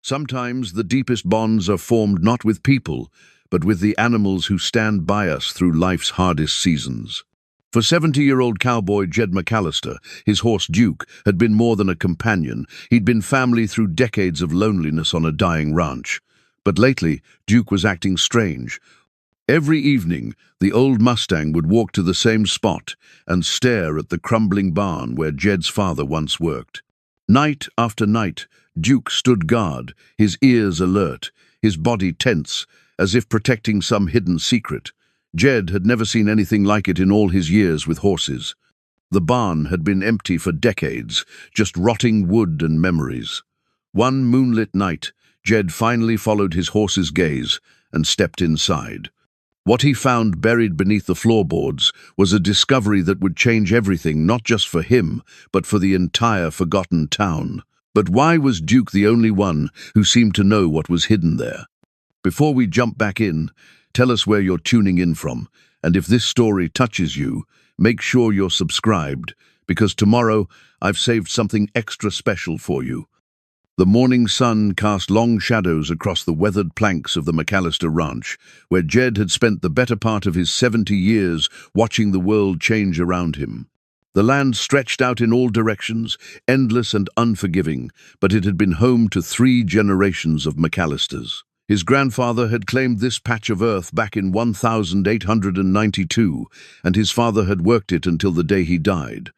Sometimes the deepest bonds are formed not with people, but with the animals who stand by us through life's hardest seasons. For 70-year-old cowboy Jed McAllister, his horse Duke had been more than a companion. He'd been family through decades of loneliness on a dying ranch. But lately, Duke was acting strange. Every evening, the old Mustang would walk to the same spot and stare at the crumbling barn where Jed's father once worked. Night after night, Duke stood guard, his ears alert, his body tense, as if protecting some hidden secret. Jed had never seen anything like it in all his years with horses. The barn had been empty for decades, just rotting wood and memories. One moonlit night, Jed finally followed his horse's gaze and stepped inside. What he found buried beneath the floorboards was a discovery that would change everything, not just for him, but for the entire forgotten town. But why was Duke the only one who seemed to know what was hidden there? Before we jump back in, tell us where you're tuning in from, and if this story touches you, make sure you're subscribed, because tomorrow I've saved something extra special for you. The morning sun cast long shadows across the weathered planks of the McAllister Ranch, where Jed had spent the better part of his 70 years watching the world change around him. The land stretched out in all directions, endless and unforgiving, but it had been home to 3 generations of McAllisters. His grandfather had claimed this patch of earth back in 1892, and his father had worked it until the day he died.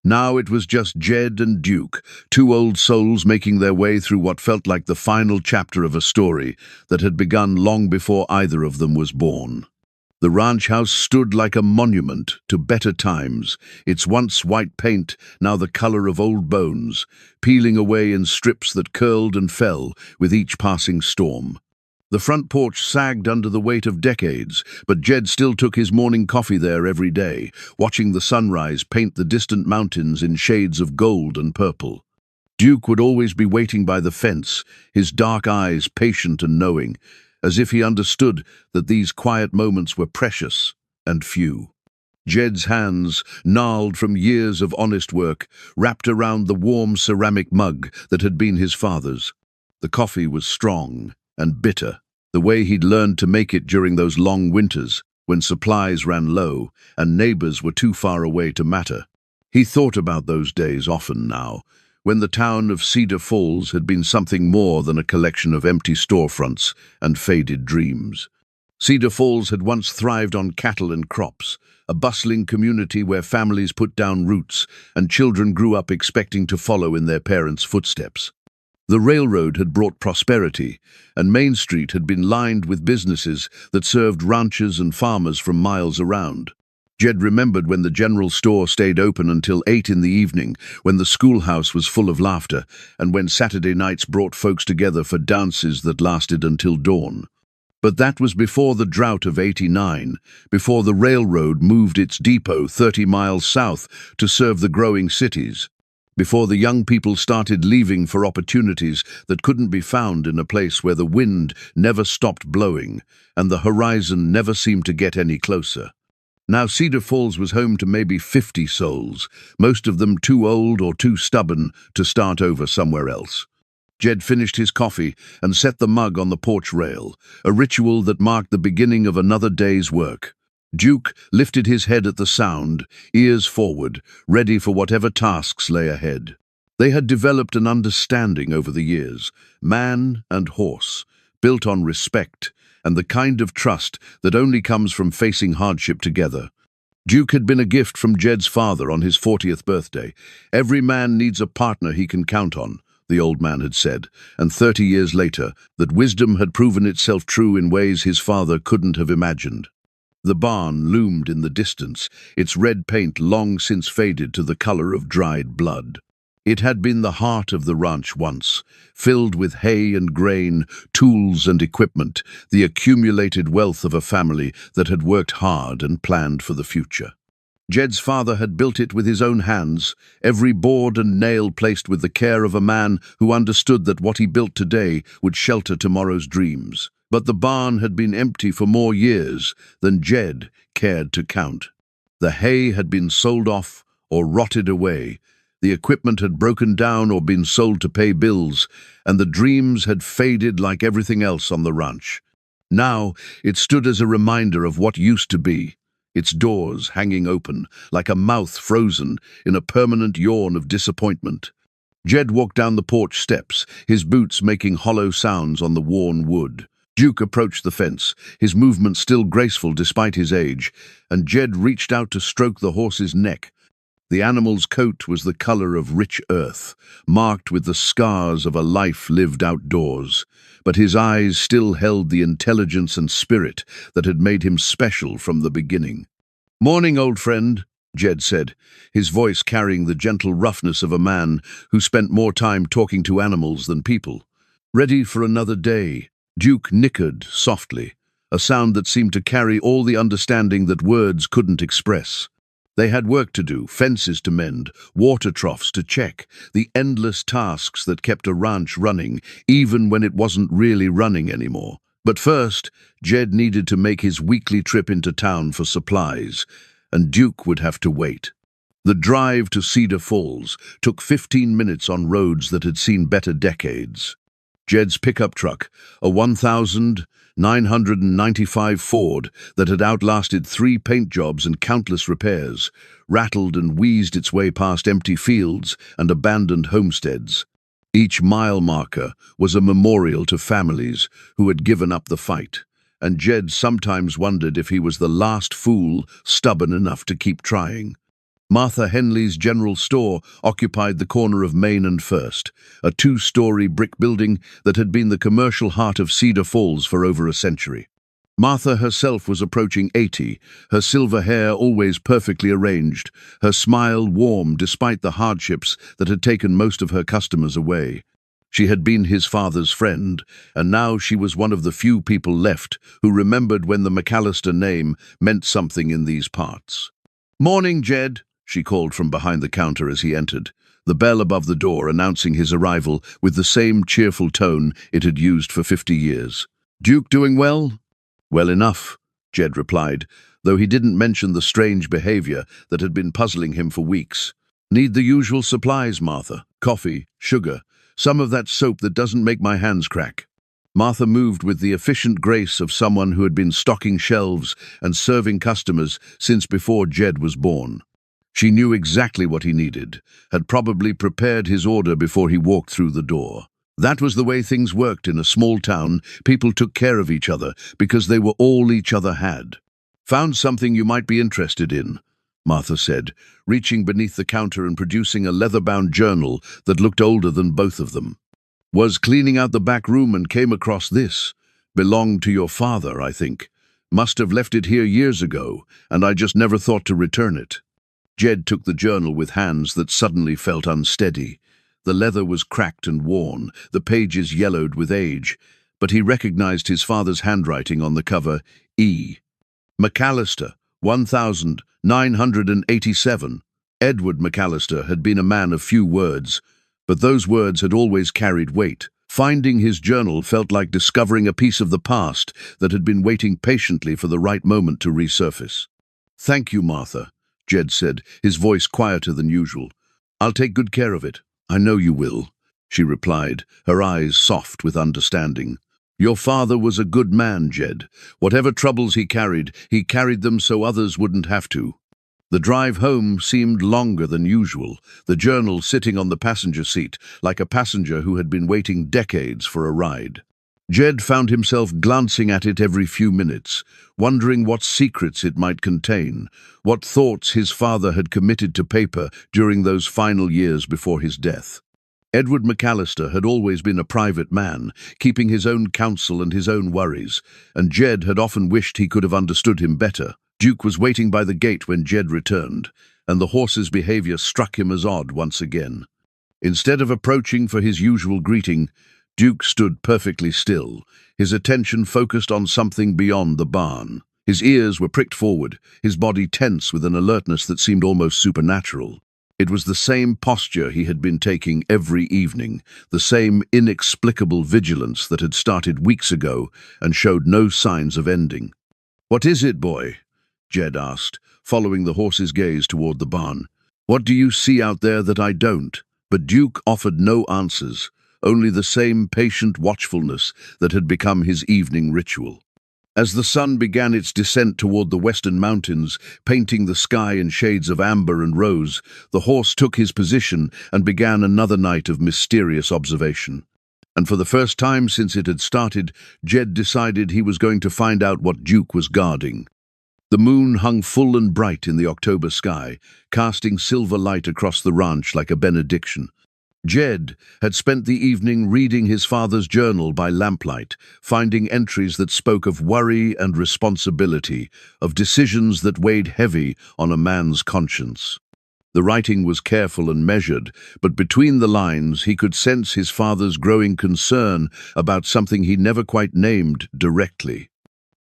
Now it was just Jed and Duke, 2 old souls making their way through what felt like the final chapter of a story that had begun long before either of them was born. The ranch house stood like a monument to better times, its once white paint now the color of old bones, peeling away in strips that curled and fell with each passing storm. The front porch sagged under the weight of decades, but Jed still took his morning coffee there every day, watching the sunrise paint the distant mountains in shades of gold and purple. Duke would always be waiting by the fence, his dark eyes patient and knowing, as if he understood that these quiet moments were precious and few. Jed's hands, gnarled from years of honest work, wrapped around the warm ceramic mug that had been his father's. The coffee was strong and bitter, the way he'd learned to make it during those long winters when supplies ran low and neighbors were too far away to matter. He thought about those days often now, when the town of Cedar Falls had been something more than a collection of empty storefronts and faded dreams. Cedar Falls had once thrived on cattle and crops, a bustling community where families put down roots and children grew up expecting to follow in their parents' footsteps. The railroad had brought prosperity, and Main Street had been lined with businesses that served ranchers and farmers from miles around. Jed remembered when the general store stayed open until 8 in the evening, when the schoolhouse was full of laughter, and when Saturday nights brought folks together for dances that lasted until dawn. But that was before the drought of '89, before the railroad moved its depot 30 miles south to serve the growing cities, before the young people started leaving for opportunities that couldn't be found in a place where the wind never stopped blowing and the horizon never seemed to get any closer. Now Cedar Falls was home to maybe 50 souls, most of them too old or too stubborn to start over somewhere else. Jed finished his coffee and set the mug on the porch rail, a ritual that marked the beginning of another day's work. Duke lifted his head at the sound, ears forward, ready for whatever tasks lay ahead. They had developed an understanding over the years, man and horse, built on respect and the kind of trust that only comes from facing hardship together. Duke had been a gift from Jed's father on his 40th birthday. Every man needs a partner he can count on, the old man had said, and 30 years later, that wisdom had proven itself true in ways his father couldn't have imagined. The barn loomed in the distance, its red paint long since faded to the color of dried blood. It had been the heart of the ranch once, filled with hay and grain, tools and equipment, the accumulated wealth of a family that had worked hard and planned for the future. Jed's father had built it with his own hands, every board and nail placed with the care of a man who understood that what he built today would shelter tomorrow's dreams. But the barn had been empty for more years than Jed cared to count. The hay had been sold off or rotted away, The equipment had broken down or been sold to pay bills, and the dreams had faded like everything else on the ranch. Now, it stood as a reminder of what used to be, its doors hanging open, like a mouth frozen in a permanent yawn of disappointment. Jed walked down the porch steps, his boots making hollow sounds on the worn wood. Duke approached the fence, his movement still graceful despite his age, and Jed reached out to stroke the horse's neck. The animal's coat was the color of rich earth, marked with the scars of a life lived outdoors, but his eyes still held the intelligence and spirit that had made him special from the beginning. "Morning, old friend," Jed said, his voice carrying the gentle roughness of a man who spent more time talking to animals than people. "Ready for another day?" Duke nickered softly, a sound that seemed to carry all the understanding that words couldn't express. They had work to do, fences to mend, water troughs to check, the endless tasks that kept a ranch running, even when it wasn't really running anymore. But first, Jed needed to make his weekly trip into town for supplies, and Duke would have to wait. The drive to Cedar Falls took 15 minutes on roads that had seen better decades. Jed's pickup truck, a 1995 Ford that had outlasted 3 paint jobs and countless repairs, rattled and wheezed its way past empty fields and abandoned homesteads. Each mile marker was a memorial to families who had given up the fight, and Jed sometimes wondered if he was the last fool stubborn enough to keep trying. Martha Henley's general store occupied the corner of Main and First, a 2-story brick building that had been the commercial heart of Cedar Falls for over a century. Martha herself was approaching 80, her silver hair always perfectly arranged, her smile warm despite the hardships that had taken most of her customers away. She had been his father's friend, and now she was one of the few people left who remembered when the McAllister name meant something in these parts. "Morning, Jed," she called from behind the counter as he entered, the bell above the door announcing his arrival with the same cheerful tone it had used for 50 years. "Duke doing well?" "Well enough," Jed replied, though he didn't mention the strange behavior that had been puzzling him for weeks. "Need the usual supplies, Martha. Coffee, sugar, some of that soap that doesn't make my hands crack." Martha moved with the efficient grace of someone who had been stocking shelves and serving customers since before Jed was born. She knew exactly what he needed, had probably prepared his order before he walked through the door. That was the way things worked in a small town. People took care of each other because they were all each other had. "Found something you might be interested in," Martha said, reaching beneath the counter and producing a leather-bound journal that looked older than both of them. "Was cleaning out the back room and came across this. Belonged to your father, I think. Must have left it here years ago, and I just never thought to return it." Jed took the journal with hands that suddenly felt unsteady. The leather was cracked and worn, the pages yellowed with age, but he recognized his father's handwriting on the cover, E. McAllister, 1987. Edward McAllister had been a man of few words, but those words had always carried weight. Finding his journal felt like discovering a piece of the past that had been waiting patiently for the right moment to resurface. "Thank you, Martha," Jed said, his voice quieter than usual. "I'll take good care of it." "I know you will," she replied, her eyes soft with understanding. "Your father was a good man, Jed. Whatever troubles he carried them so others wouldn't have to." The drive home seemed longer than usual, the journal sitting on the passenger seat, like a passenger who had been waiting decades for a ride. Jed found himself glancing at it every few minutes, wondering what secrets it might contain, what thoughts his father had committed to paper during those final years before his death. Edward McAllister had always been a private man, keeping his own counsel and his own worries, and Jed had often wished he could have understood him better. Duke was waiting by the gate when Jed returned, and the horse's behavior struck him as odd once again. Instead of approaching for his usual greeting, Duke stood perfectly still, his attention focused on something beyond the barn. His ears were pricked forward, his body tense with an alertness that seemed almost supernatural. It was the same posture he had been taking every evening, the same inexplicable vigilance that had started weeks ago and showed no signs of ending. "What is it, boy?" Jed asked, following the horse's gaze toward the barn. What do you see out there that I don't? But Duke offered no answers, only the same patient watchfulness that had become his evening ritual. As the sun began its descent toward the western mountains, painting the sky in shades of amber and rose, the horse took his position and began another night of mysterious observation. And for the first time since it had started, Jed decided he was going to find out what Duke was guarding. The moon hung full and bright in the October sky, casting silver light across the ranch like a benediction. Jed had spent the evening reading his father's journal by lamplight, finding entries that spoke of worry and responsibility, of decisions that weighed heavy on a man's conscience. The writing was careful and measured, but between the lines he could sense his father's growing concern about something he never quite named directly.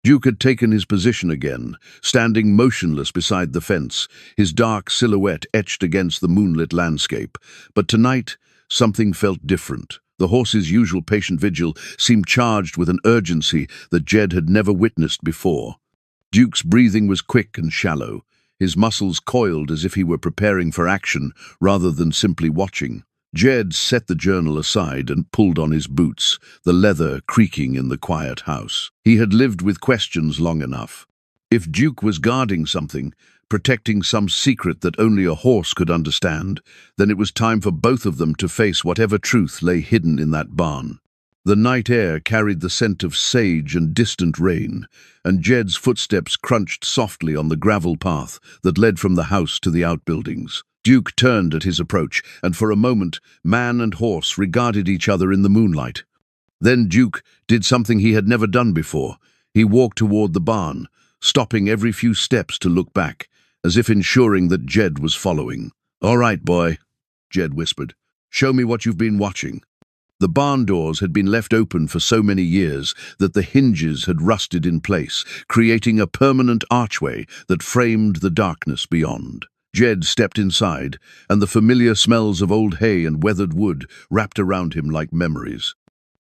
Duke had taken his position again, standing motionless beside the fence, his dark silhouette etched against the moonlit landscape. But tonight, something felt different. The horse's usual patient vigil seemed charged with an urgency that Jed had never witnessed before. Duke's breathing was quick and shallow, his muscles coiled as if he were preparing for action rather than simply watching. Jed set the journal aside and pulled on his boots, the leather creaking in the quiet house. He had lived with questions long enough. If Duke was guarding something, protecting some secret that only a horse could understand, then it was time for both of them to face whatever truth lay hidden in that barn. The night air carried the scent of sage and distant rain, and Jed's footsteps crunched softly on the gravel path that led from the house to the outbuildings. Duke turned at his approach, and for a moment, man and horse regarded each other in the moonlight. Then Duke did something he had never done before. He walked toward the barn, stopping every few steps to look back, as if ensuring that Jed was following. "All right, boy," Jed whispered. "Show me what you've been watching." The barn doors had been left open for so many years that the hinges had rusted in place, creating a permanent archway that framed the darkness beyond. Jed stepped inside, and the familiar smells of old hay and weathered wood wrapped around him like memories.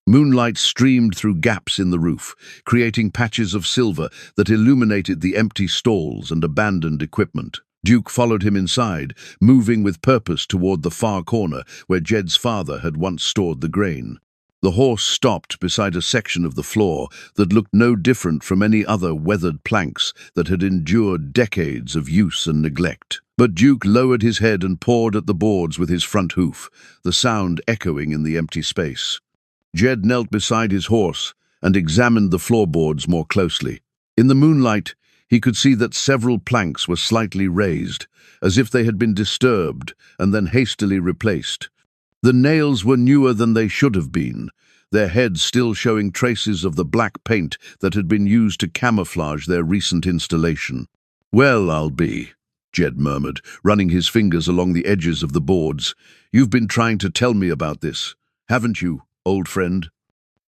Moonlight streamed through gaps in the roof, creating patches of silver that illuminated the empty stalls and abandoned equipment. Duke followed him inside, moving with purpose toward the far corner where Jed's father had once stored the grain. The horse stopped beside a section of the floor that looked no different from any other weathered planks that had endured decades of use and neglect. But Duke lowered his head and pawed at the boards with his front hoof, the sound echoing in the empty space. Jed knelt beside his horse and examined the floorboards more closely. In the moonlight, he could see that several planks were slightly raised, as if they had been disturbed and then hastily replaced. The nails were newer than they should have been, their heads still showing traces of the black paint that had been used to camouflage their recent installation. "Well, I'll be," Jed murmured, running his fingers along the edges of the boards. "You've been trying to tell me about this, haven't you, old friend?"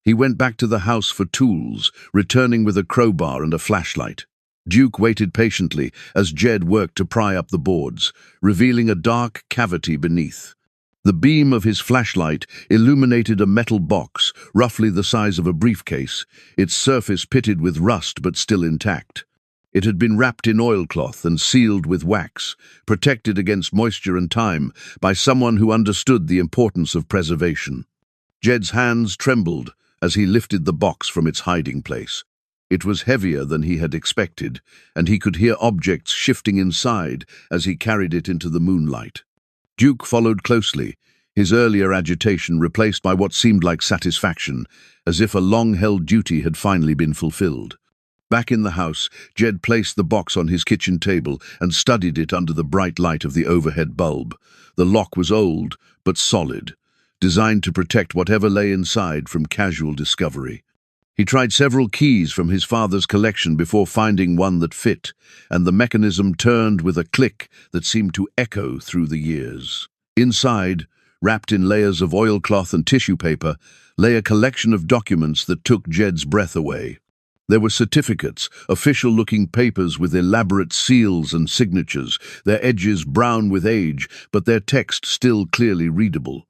He went back to the house for tools, returning with a crowbar and a flashlight. Duke waited patiently as Jed worked to pry up the boards, revealing a dark cavity beneath. The beam of his flashlight illuminated a metal box, roughly the size of a briefcase, its surface pitted with rust but still intact. It had been wrapped in oilcloth and sealed with wax, protected against moisture and time by someone who understood the importance of preservation. Jed's hands trembled as he lifted the box from its hiding place. It was heavier than he had expected, and he could hear objects shifting inside as he carried it into the moonlight. Duke followed closely, his earlier agitation replaced by what seemed like satisfaction, as if a long-held duty had finally been fulfilled. Back in the house, Jed placed the box on his kitchen table and studied it under the bright light of the overhead bulb. The lock was old, but solid, designed to protect whatever lay inside from casual discovery. He tried several keys from his father's collection before finding one that fit, and the mechanism turned with a click that seemed to echo through the years. Inside, wrapped in layers of oilcloth and tissue paper, lay a collection of documents that took Jed's breath away. There were certificates, official-looking papers with elaborate seals and signatures, their edges brown with age, but their text still clearly readable.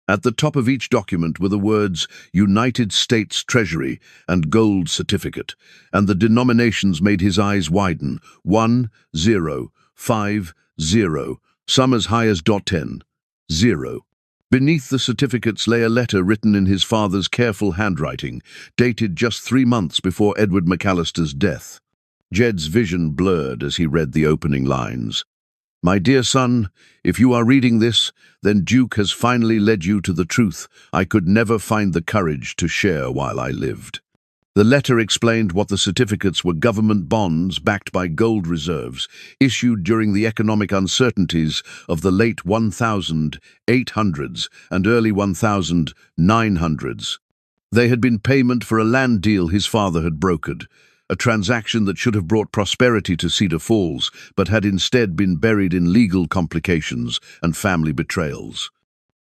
At the top of each document were the words United States Treasury and Gold Certificate, and the denominations made his eyes widen. 1050, some as high as .10. 0. Beneath the certificates lay a letter written in his father's careful handwriting, dated just 3 months before Edward McAllister's death. Jed's vision blurred as he read the opening lines. "My dear son, if you are reading this, then Duke has finally led you to the truth I could never find the courage to share while I lived." The letter explained what the certificates were: government bonds backed by gold reserves, issued during the economic uncertainties of the late 1800s and early 1900s. They had been payment for a land deal his father had brokered, a transaction that should have brought prosperity to Cedar Falls, but had instead been buried in legal complications and family betrayals.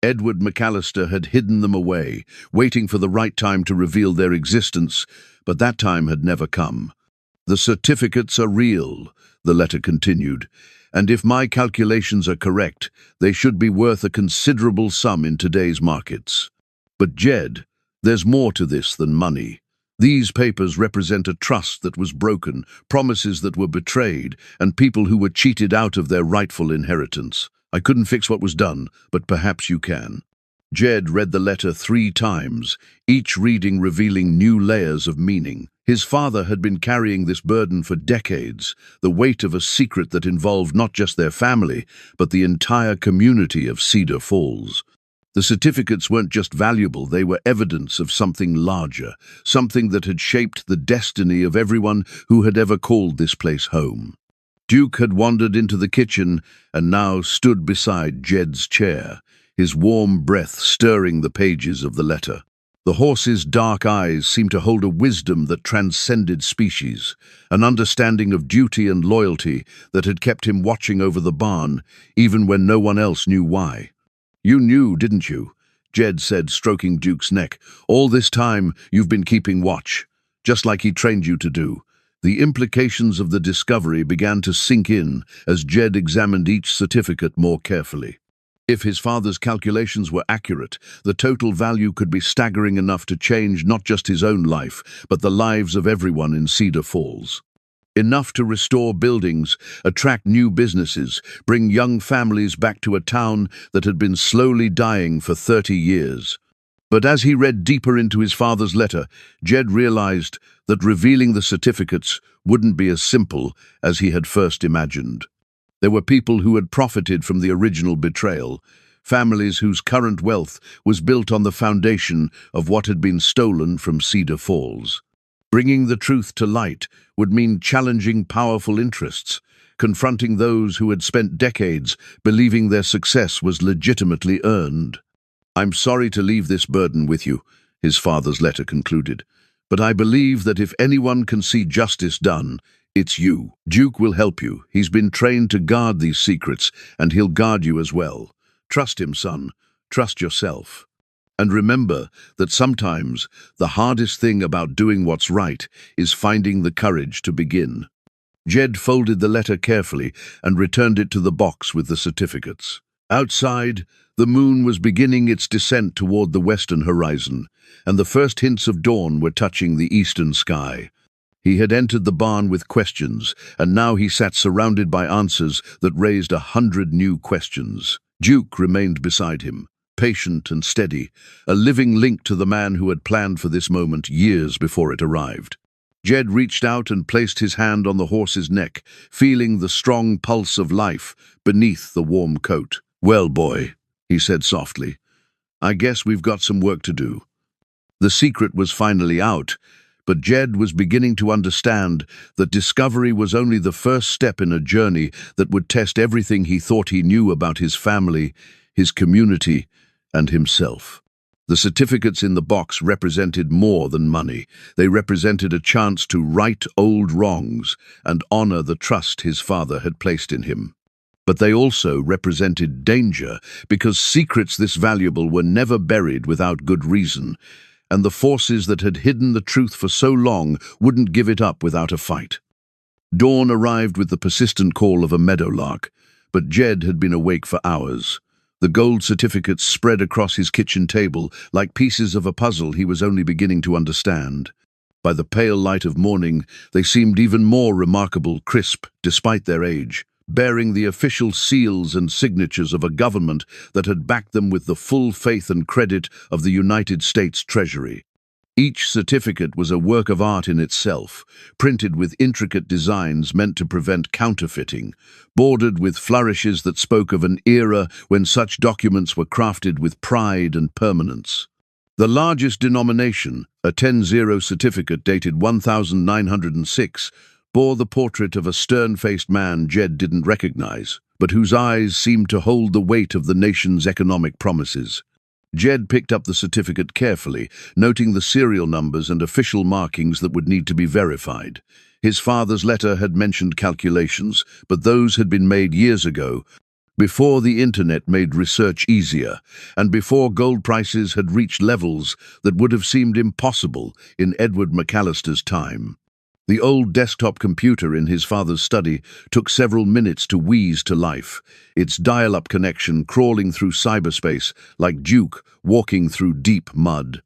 Edward McAllister had hidden them away, waiting for the right time to reveal their existence, but that time had never come. "The certificates are real," the letter continued, "and if my calculations are correct, they should be worth a considerable sum in today's markets. But Jed, there's more to this than money. These papers represent a trust that was broken, promises that were betrayed, and people who were cheated out of their rightful inheritance. I couldn't fix what was done, but perhaps you can." Jed read the letter 3 times, each reading revealing new layers of meaning. His father had been carrying this burden for decades, the weight of a secret that involved not just their family, but the entire community of Cedar Falls. The certificates weren't just valuable, they were evidence of something larger, something that had shaped the destiny of everyone who had ever called this place home. Duke had wandered into the kitchen and now stood beside Jed's chair, his warm breath stirring the pages of the letter. The horse's dark eyes seemed to hold a wisdom that transcended species, an understanding of duty and loyalty that had kept him watching over the barn, even when no one else knew why. "You knew, didn't you?" Jed said, stroking Duke's neck. "All this time you've been keeping watch, just like he trained you to do." The implications of the discovery began to sink in as Jed examined each certificate more carefully. If his father's calculations were accurate, the total value could be staggering enough to change not just his own life, but the lives of everyone in Cedar Falls. Enough to restore buildings, attract new businesses, bring young families back to a town that had been slowly dying for 30 years. But as he read deeper into his father's letter, Jed realized that revealing the certificates wouldn't be as simple as he had first imagined. There were people who had profited from the original betrayal, families whose current wealth was built on the foundation of what had been stolen from Cedar Falls. Bringing the truth to light would mean challenging powerful interests, confronting those who had spent decades believing their success was legitimately earned. "I'm sorry to leave this burden with you," his father's letter concluded, "but I believe that if anyone can see justice done, it's you. Duke will help you. He's been trained to guard these secrets, and he'll guard you as well. Trust him, son. Trust yourself. And remember that sometimes the hardest thing about doing what's right is finding the courage to begin." Jed folded the letter carefully and returned it to the box with the certificates. Outside, the moon was beginning its descent toward the western horizon, and the first hints of dawn were touching the eastern sky. He had entered the barn with questions, and now he sat surrounded by answers that raised 100 new questions. Duke remained beside him, patient and steady, a living link to the man who had planned for this moment years before it arrived. Jed reached out and placed his hand on the horse's neck, feeling the strong pulse of life beneath the warm coat. "Well, boy," he said softly, "I guess we've got some work to do." The secret was finally out, but Jed was beginning to understand that discovery was only the first step in a journey that would test everything he thought he knew about his family, his community, and himself. The certificates in the box represented more than money. They represented a chance to right old wrongs and honor the trust his father had placed in him. But they also represented danger, because secrets this valuable were never buried without good reason, and the forces that had hidden the truth for so long wouldn't give it up without a fight. Dawn arrived with the persistent call of a meadowlark, but Jed had been awake for hours. The gold certificates spread across his kitchen table like pieces of a puzzle he was only beginning to understand. By the pale light of morning, they seemed even more remarkable, crisp, despite their age. bearing the official seals and signatures of a government that had backed them with the full faith and credit of the United States Treasury. Each certificate was a work of art in itself, printed with intricate designs meant to prevent counterfeiting, bordered with flourishes that spoke of an era when such documents were crafted with pride and permanence. The largest denomination, a 10-0 certificate dated 1906, bore the portrait of a stern-faced man Jed didn't recognize, but whose eyes seemed to hold the weight of the nation's economic promises. Jed picked up the certificate carefully, noting the serial numbers and official markings that would need to be verified. His father's letter had mentioned calculations, but those had been made years ago, before the internet made research easier, and before gold prices had reached levels that would have seemed impossible in Edward McAllister's time. The old desktop computer in his father's study took several minutes to wheeze to life, its dial-up connection crawling through cyberspace like Duke walking through deep mud.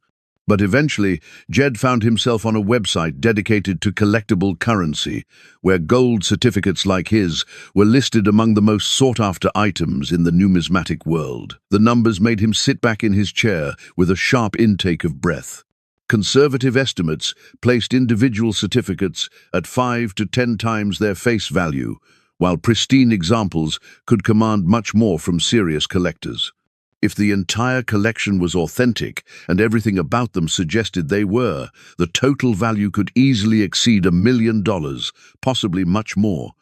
But eventually, Jed found himself on a website dedicated to collectible currency, where gold certificates like his were listed among the most sought-after items in the numismatic world. The numbers made him sit back in his chair with a sharp intake of breath. Conservative estimates placed individual certificates at 5 to 10 times their face value, while pristine examples could command much more from serious collectors. If the entire collection was authentic and everything about them suggested they were, the total value could easily exceed $1 million, possibly much more.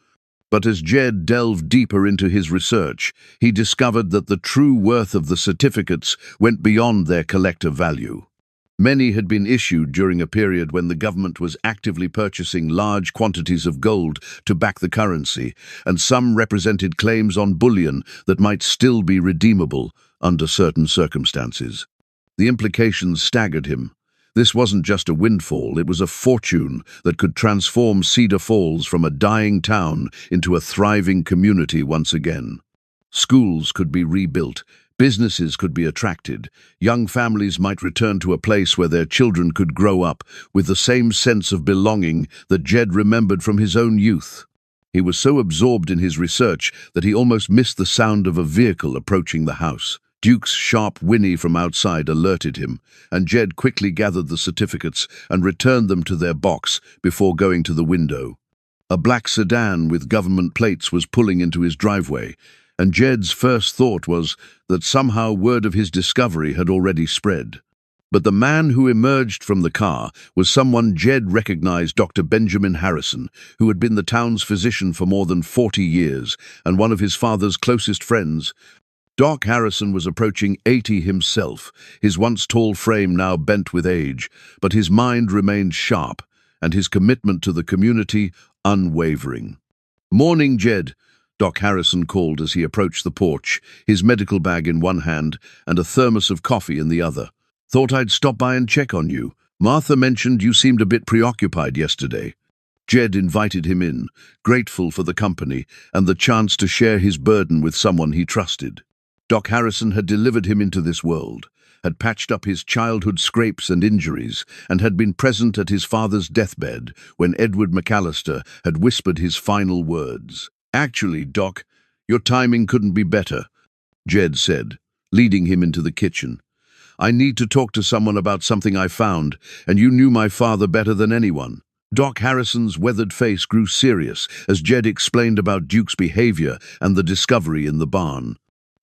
But as Jed delved deeper into his research, he discovered that the true worth of the certificates went beyond their collector value. Many had been issued during a period when the government was actively purchasing large quantities of gold to back the currency, and some represented claims on bullion that might still be redeemable under certain circumstances. The implications staggered him. This wasn't just a windfall, it was a fortune that could transform Cedar Falls from a dying town into a thriving community once again. Schools could be rebuilt, businesses could be attracted, young families might return to a place where their children could grow up with the same sense of belonging that Jed remembered from his own youth. He was so absorbed in his research that he almost missed the sound of a vehicle approaching the house. Duke's sharp whinny from outside alerted him, and Jed quickly gathered the certificates and returned them to their box before going to the window. A black sedan with government plates was pulling into his driveway, and Jed's first thought was that somehow word of his discovery had already spread. But the man who emerged from the car was someone Jed recognized, Dr. Benjamin Harrison, who had been the town's physician for more than 40 years and one of his father's closest friends. Doc Harrison was approaching 80 himself, his once tall frame now bent with age, but his mind remained sharp and his commitment to the community unwavering. "Morning, Jed," Doc Harrison called as he approached the porch, his medical bag in one hand and a thermos of coffee in the other. "Thought I'd stop by and check on you. Martha mentioned you seemed a bit preoccupied yesterday." Jed invited him in, grateful for the company and the chance to share his burden with someone he trusted. Doc Harrison had delivered him into this world, had patched up his childhood scrapes and injuries, and had been present at his father's deathbed when Edward McAllister had whispered his final words. "Actually, Doc, your timing couldn't be better," Jed said, leading him into the kitchen. "I need to talk to someone about something I found, and you knew my father better than anyone." Doc Harrison's weathered face grew serious as Jed explained about Duke's behavior and the discovery in the barn.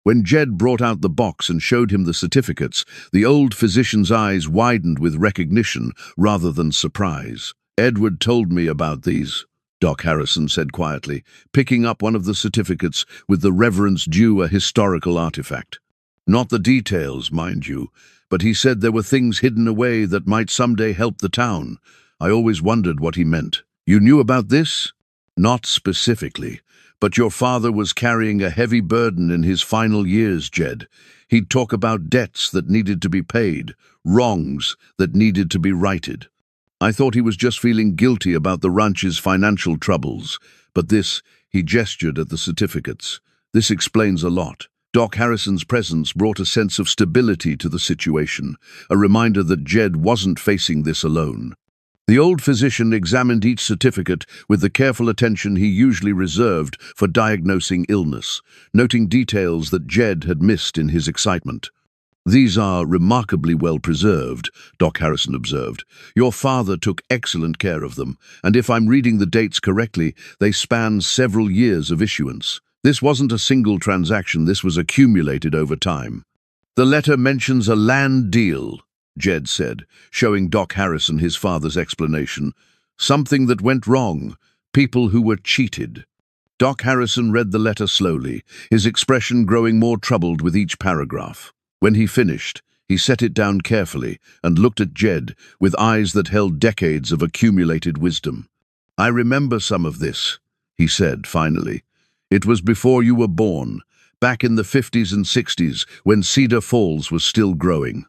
When Jed brought out the box and showed him the certificates, the old physician's eyes widened with recognition rather than surprise. "Edward told me about these," Doc Harrison said quietly, picking up one of the certificates with the reverence due a historical artifact. "Not the details, mind you, but he said there were things hidden away that might someday help the town. I always wondered what he meant." "You knew about this?" "Not specifically. But your father was carrying a heavy burden in his final years, Jed. He'd talk about debts that needed to be paid, wrongs that needed to be righted. I thought he was just feeling guilty about the ranch's financial troubles, but this," he gestured at the certificates, "this explains a lot." Doc Harrison's presence brought a sense of stability to the situation, a reminder that Jed wasn't facing this alone. The old physician examined each certificate with the careful attention he usually reserved for diagnosing illness, noting details that Jed had missed in his excitement. "These are remarkably well preserved," Doc Harrison observed. "Your father took excellent care of them, and if I'm reading the dates correctly, they span several years of issuance. This wasn't a single transaction, this was accumulated over time." "The letter mentions a land deal," Jed said, showing Doc Harrison his father's explanation. "Something that went wrong, people who were cheated." Doc Harrison read the letter slowly, his expression growing more troubled with each paragraph. When he finished, he set it down carefully and looked at Jed with eyes that held decades of accumulated wisdom. "I remember some of this," he said finally. "It was before you were born, back in the 50s and 60s when Cedar Falls was still growing.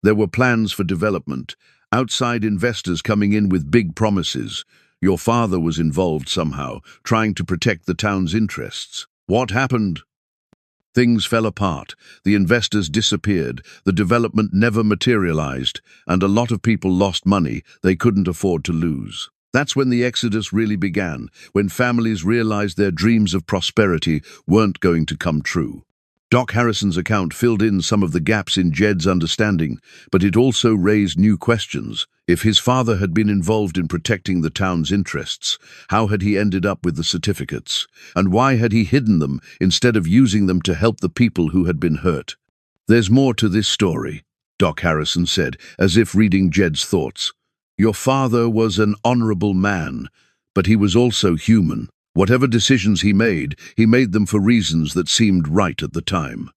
There were plans for development, outside investors coming in with big promises. Your father was involved somehow, trying to protect the town's interests. What happened? Things fell apart, the investors disappeared, the development never materialized, and a lot of people lost money they couldn't afford to lose. That's when the exodus really began, when families realized their dreams of prosperity weren't going to come true." Doc Harrison's account filled in some of the gaps in Jed's understanding, but it also raised new questions. If his father had been involved in protecting the town's interests, how had he ended up with the certificates? And why had he hidden them instead of using them to help the people who had been hurt? "There's more to this story," Doc Harrison said, as if reading Jed's thoughts. "Your father was an honorable man, but he was also human. Whatever decisions he made them for reasons that seemed right at the time."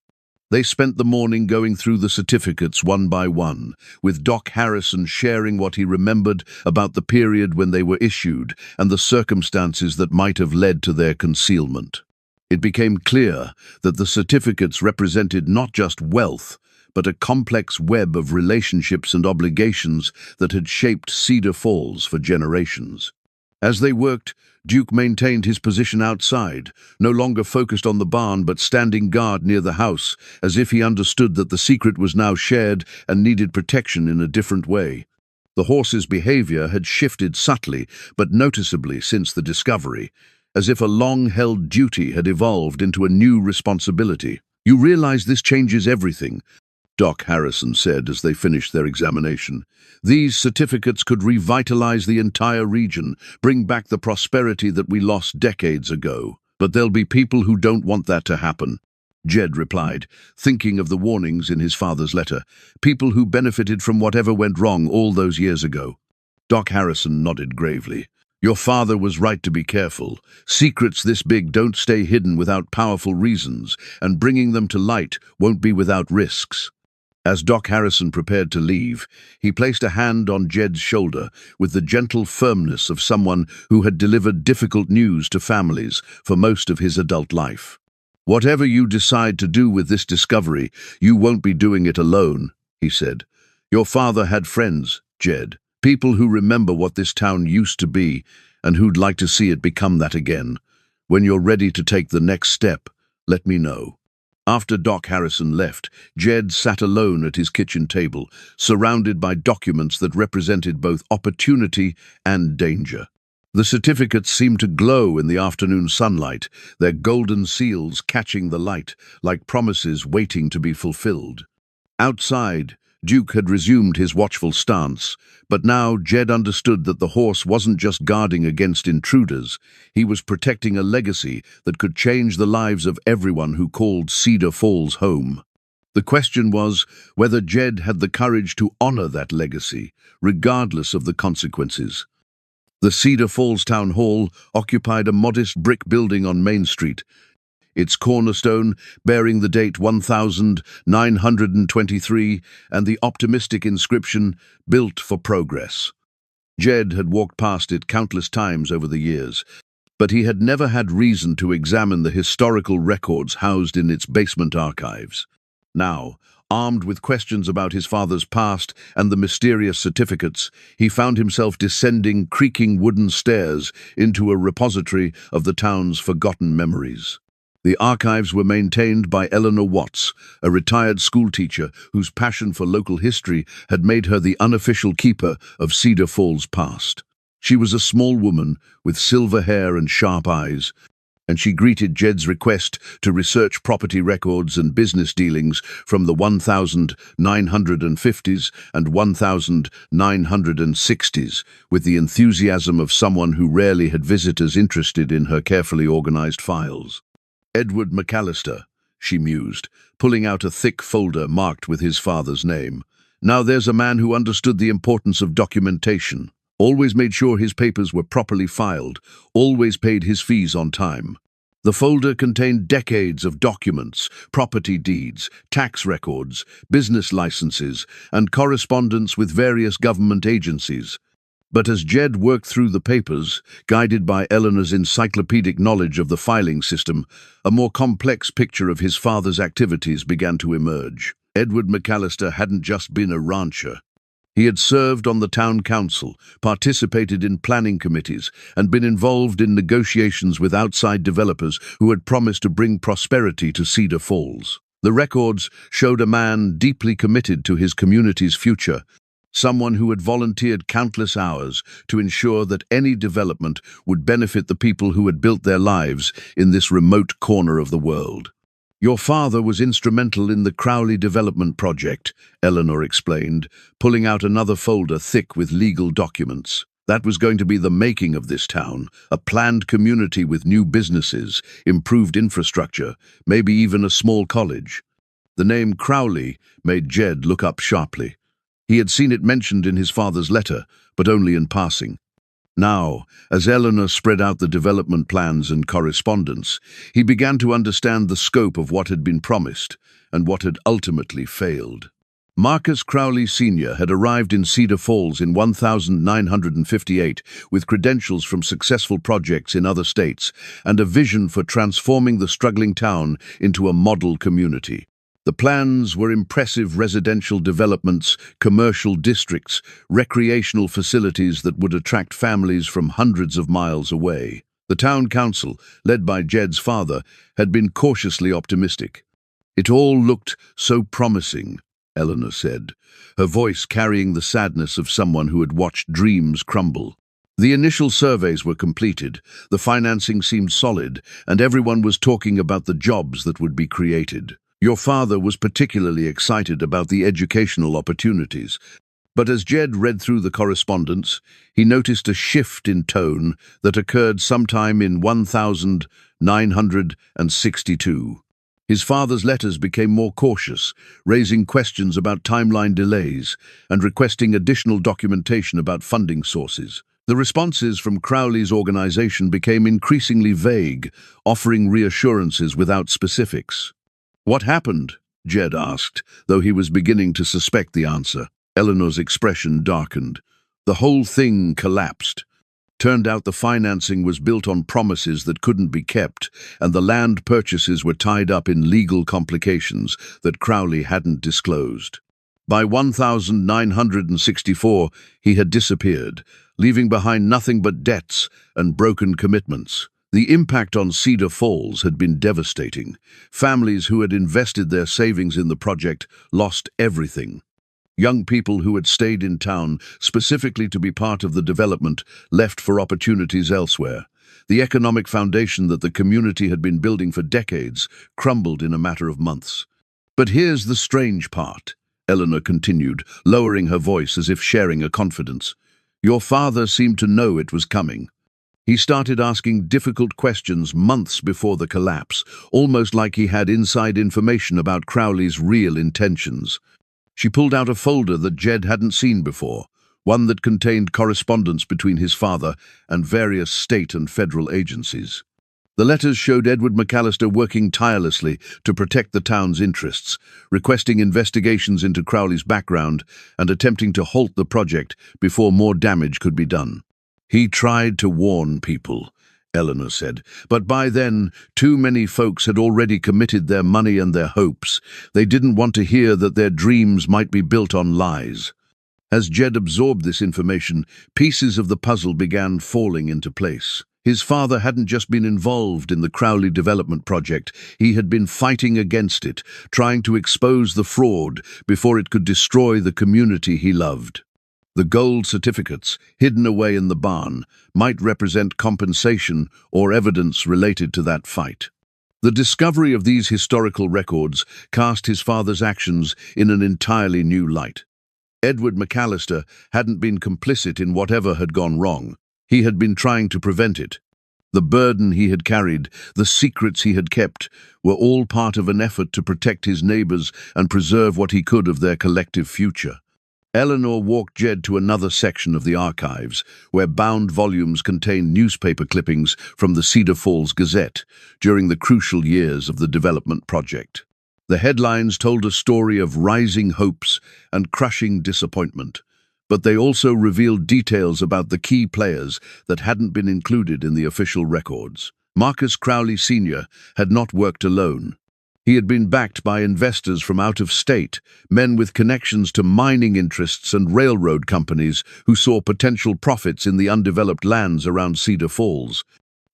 They spent the morning going through the certificates one by one, with Doc Harrison sharing what he remembered about the period when they were issued and the circumstances that might have led to their concealment. It became clear that the certificates represented not just wealth, but a complex web of relationships and obligations that had shaped Cedar Falls for generations. As they worked, Duke maintained his position outside, no longer focused on the barn but standing guard near the house, as if he understood that the secret was now shared and needed protection in a different way. The horse's behavior had shifted subtly but noticeably since the discovery, as if a long-held duty had evolved into a new responsibility. "You realize this changes everything," Doc Harrison said as they finished their examination. "These certificates could revitalize the entire region, bring back the prosperity that we lost decades ago. But there'll be people who don't want that to happen," Jed replied, thinking of the warnings in his father's letter. "People who benefited from whatever went wrong all those years ago." Doc Harrison nodded gravely. "Your father was right to be careful. Secrets this big don't stay hidden without powerful reasons, and bringing them to light won't be without risks." As Doc Harrison prepared to leave, he placed a hand on Jed's shoulder with the gentle firmness of someone who had delivered difficult news to families for most of his adult life. "Whatever you decide to do with this discovery, you won't be doing it alone," he said. "Your father had friends, Jed, people who remember what this town used to be and who'd like to see it become that again. When you're ready to take the next step, let me know." After Doc Harrison left, Jed sat alone at his kitchen table, surrounded by documents that represented both opportunity and danger. The certificates seemed to glow in the afternoon sunlight, their golden seals catching the light, like promises waiting to be fulfilled. Outside, Duke had resumed his watchful stance, but now Jed understood that the horse wasn't just guarding against intruders, he was protecting a legacy that could change the lives of everyone who called Cedar Falls home. The question was whether Jed had the courage to honor that legacy, regardless of the consequences. The Cedar Falls Town Hall occupied a modest brick building on Main Street, its cornerstone bearing the date 1923 and the optimistic inscription, "Built for Progress." Jed had walked past it countless times over the years, but he had never had reason to examine the historical records housed in its basement archives. Now, armed with questions about his father's past and the mysterious certificates, he found himself descending creaking wooden stairs into a repository of the town's forgotten memories. The archives were maintained by Eleanor Watts, a retired schoolteacher whose passion for local history had made her the unofficial keeper of Cedar Falls' past. She was a small woman with silver hair and sharp eyes, and she greeted Jed's request to research property records and business dealings from the 1950s and 1960s with the enthusiasm of someone who rarely had visitors interested in her carefully organized files. "Edward McAllister," she mused, pulling out a thick folder marked with his father's name. "Now there's a man who understood the importance of documentation, always made sure his papers were properly filed, always paid his fees on time." The folder contained decades of documents, property deeds, tax records, business licenses, and correspondence with various government agencies. But as Jed worked through the papers, guided by Eleanor's encyclopedic knowledge of the filing system, a more complex picture of his father's activities began to emerge. Edward McAllister hadn't just been a rancher. He had served on the town council, participated in planning committees, and been involved in negotiations with outside developers who had promised to bring prosperity to Cedar Falls. The records showed a man deeply committed to his community's future, someone who had volunteered countless hours to ensure that any development would benefit the people who had built their lives in this remote corner of the world. "Your father was instrumental in the Crowley Development Project," Eleanor explained, pulling out another folder thick with legal documents. "That was going to be the making of this town, a planned community with new businesses, improved infrastructure, maybe even a small college." The name Crowley made Jed look up sharply. He had seen it mentioned in his father's letter, but only in passing. Now, as Eleanor spread out the development plans and correspondence, he began to understand the scope of what had been promised and what had ultimately failed. Marcus Crowley Sr. had arrived in Cedar Falls in 1958 with credentials from successful projects in other states and a vision for transforming the struggling town into a model community. The plans were impressive residential developments, commercial districts, recreational facilities that would attract families from hundreds of miles away. The town council, led by Jed's father, had been cautiously optimistic. "It all looked so promising," Eleanor said, her voice carrying the sadness of someone who had watched dreams crumble. The initial surveys were completed, the financing seemed solid, and everyone was talking about the jobs that would be created. Your father was particularly excited about the educational opportunities, but as Jed read through the correspondence, he noticed a shift in tone that occurred sometime in 1962. His father's letters became more cautious, raising questions about timeline delays and requesting additional documentation about funding sources. The responses from Crowley's organization became increasingly vague, offering reassurances without specifics. "What happened?" Jed asked, though he was beginning to suspect the answer. Eleanor's expression darkened. "The whole thing collapsed. Turned out the financing was built on promises that couldn't be kept, and the land purchases were tied up in legal complications that Crowley hadn't disclosed. By 1964, he had disappeared, leaving behind nothing but debts and broken commitments. The impact on Cedar Falls had been devastating. Families who had invested their savings in the project lost everything. Young people who had stayed in town specifically to be part of the development left for opportunities elsewhere. The economic foundation that the community had been building for decades crumbled in a matter of months. "But here's the strange part," Eleanor continued, lowering her voice as if sharing a confidence. "Your father seemed to know it was coming. He started asking difficult questions months before the collapse, almost like he had inside information about Crowley's real intentions." She pulled out a folder that Jed hadn't seen before, one that contained correspondence between his father and various state and federal agencies. The letters showed Edward McAllister working tirelessly to protect the town's interests, requesting investigations into Crowley's background and attempting to halt the project before more damage could be done. "He tried to warn people," Eleanor said, "but by then, too many folks had already committed their money and their hopes. They didn't want to hear that their dreams might be built on lies." As Jed absorbed this information, pieces of the puzzle began falling into place. His father hadn't just been involved in the Crowley development project, he had been fighting against it, trying to expose the fraud before it could destroy the community he loved. The gold certificates, hidden away in the barn, might represent compensation or evidence related to that fight. The discovery of these historical records cast his father's actions in an entirely new light. Edward McAllister hadn't been complicit in whatever had gone wrong. He had been trying to prevent it. The burden he had carried, the secrets he had kept, were all part of an effort to protect his neighbors and preserve what he could of their collective future. Eleanor walked Jed to another section of the archives, where bound volumes contained newspaper clippings from the Cedar Falls Gazette during the crucial years of the development project. The headlines told a story of rising hopes and crushing disappointment, but they also revealed details about the key players that hadn't been included in the official records. Marcus Crowley Sr. had not worked alone. He had been backed by investors from out of state, men with connections to mining interests and railroad companies who saw potential profits in the undeveloped lands around Cedar Falls.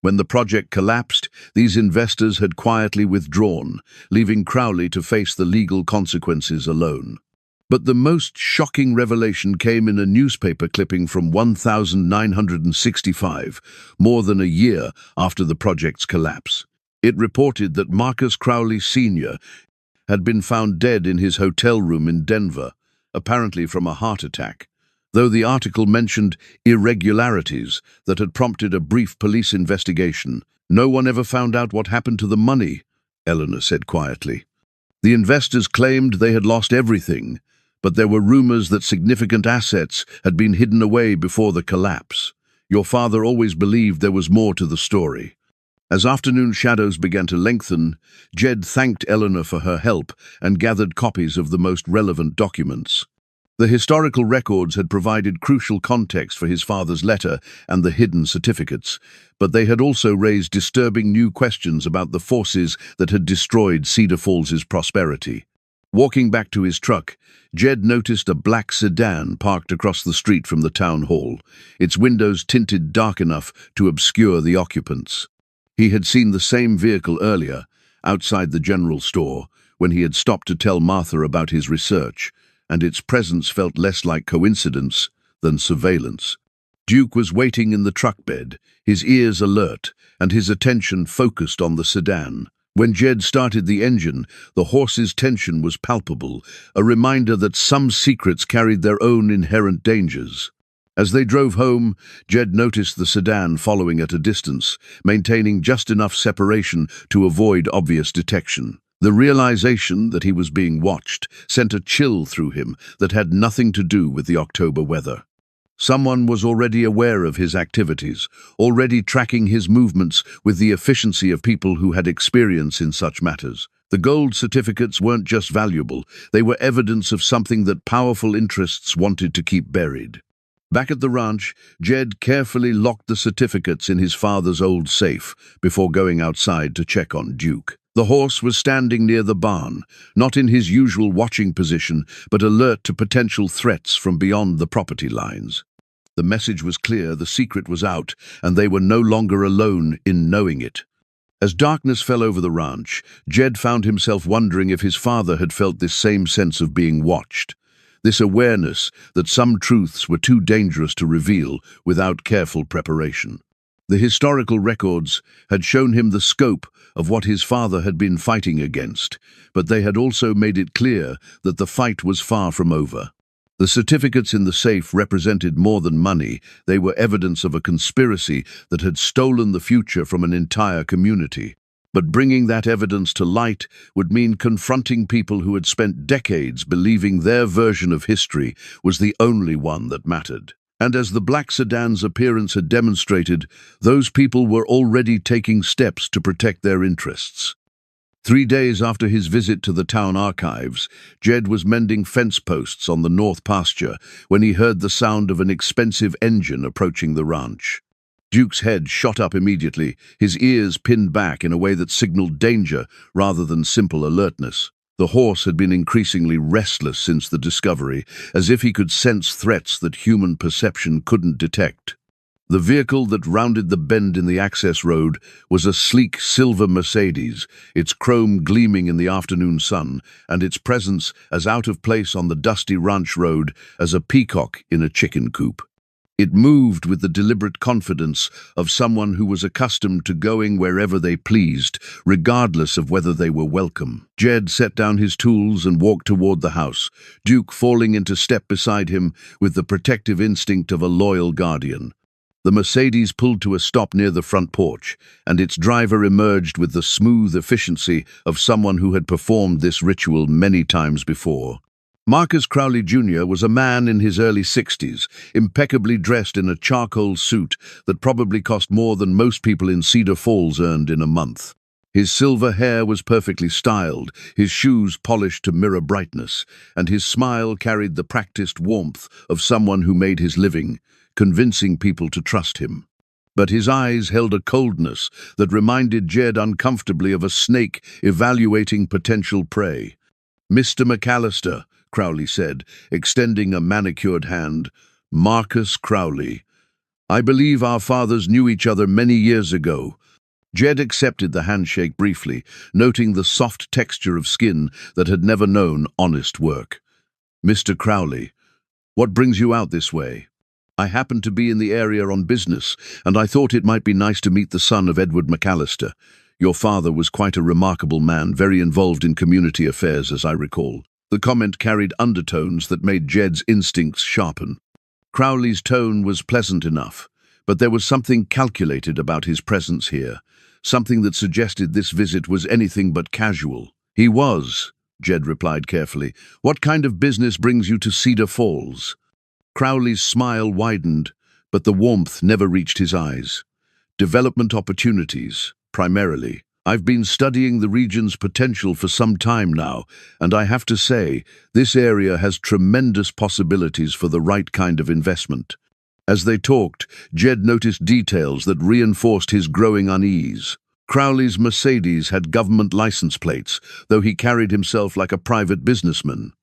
When the project collapsed, these investors had quietly withdrawn, leaving Crowley to face the legal consequences alone. But the most shocking revelation came in a newspaper clipping from 1965, more than a year after the project's collapse. It reported that Marcus Crowley Sr. had been found dead in his hotel room in Denver, apparently from a heart attack. Though the article mentioned irregularities that had prompted a brief police investigation, no one ever found out what happened to the money, Eleanor said quietly. The investors claimed they had lost everything, but there were rumors that significant assets had been hidden away before the collapse. Your father always believed there was more to the story. As afternoon shadows began to lengthen, Jed thanked Eleanor for her help and gathered copies of the most relevant documents. The historical records had provided crucial context for his father's letter and the hidden certificates, but they had also raised disturbing new questions about the forces that had destroyed Cedar Falls's prosperity. Walking back to his truck, Jed noticed a black sedan parked across the street from the town hall, its windows tinted dark enough to obscure the occupants. He had seen the same vehicle earlier, outside the general store, when he had stopped to tell Martha about his research, and its presence felt less like coincidence than surveillance. Duke was waiting in the truck bed, his ears alert, and his attention focused on the sedan. When Jed started the engine, the horse's tension was palpable, a reminder that some secrets carried their own inherent dangers. As they drove home, Jed noticed the sedan following at a distance, maintaining just enough separation to avoid obvious detection. The realization that he was being watched sent a chill through him that had nothing to do with the October weather. Someone was already aware of his activities, already tracking his movements with the efficiency of people who had experience in such matters. The gold certificates weren't just valuable, they were evidence of something that powerful interests wanted to keep buried. Back at the ranch, Jed carefully locked the certificates in his father's old safe before going outside to check on Duke. The horse was standing near the barn, not in his usual watching position, but alert to potential threats from beyond the property lines. The message was clear, the secret was out, and they were no longer alone in knowing it. As darkness fell over the ranch, Jed found himself wondering if his father had felt this same sense of being watched. This awareness that some truths were too dangerous to reveal without careful preparation. The historical records had shown him the scope of what his father had been fighting against, but they had also made it clear that the fight was far from over. The certificates in the safe represented more than money. They were evidence of a conspiracy that had stolen the future from an entire community. But bringing that evidence to light would mean confronting people who had spent decades believing their version of history was the only one that mattered. And as the black sedan's appearance had demonstrated, those people were already taking steps to protect their interests. 3 days after his visit to the town archives, Jed was mending fence posts on the north pasture when he heard the sound of an expensive engine approaching the ranch. Duke's head shot up immediately, his ears pinned back in a way that signaled danger rather than simple alertness. The horse had been increasingly restless since the discovery, as if he could sense threats that human perception couldn't detect. The vehicle that rounded the bend in the access road was a sleek silver Mercedes, its chrome gleaming in the afternoon sun, and its presence as out of place on the dusty ranch road as a peacock in a chicken coop. It moved with the deliberate confidence of someone who was accustomed to going wherever they pleased, regardless of whether they were welcome. Jed set down his tools and walked toward the house, Duke falling into step beside him with the protective instinct of a loyal guardian. The Mercedes pulled to a stop near the front porch, and its driver emerged with the smooth efficiency of someone who had performed this ritual many times before. Marcus Crowley Jr. was a man in his early 60s, impeccably dressed in a charcoal suit that probably cost more than most people in Cedar Falls earned in a month. His silver hair was perfectly styled, his shoes polished to mirror brightness, and his smile carried the practiced warmth of someone who made his living, convincing people to trust him. But his eyes held a coldness that reminded Jed uncomfortably of a snake evaluating potential prey. "Mr. McAllister," Crowley said, extending a manicured hand. "Marcus Crowley. I believe our fathers knew each other many years ago." Jed accepted the handshake briefly, noting the soft texture of skin that had never known honest work. "Mr. Crowley, what brings you out this way?" "I happened to be in the area on business, and I thought it might be nice to meet the son of Edward McAllister. Your father was quite a remarkable man, very involved in community affairs, as I recall." The comment carried undertones that made Jed's instincts sharpen. Crowley's tone was pleasant enough, but there was something calculated about his presence here, something that suggested this visit was anything but casual. "He was," Jed replied carefully. "What kind of business brings you to Cedar Falls?" Crowley's smile widened, but the warmth never reached his eyes. "Development opportunities, primarily. I've been studying the region's potential for some time now, and I have to say, this area has tremendous possibilities for the right kind of investment." As they talked, Jed noticed details that reinforced his growing unease. Crowley's Mercedes had government license plates, though he carried himself like a private businessman.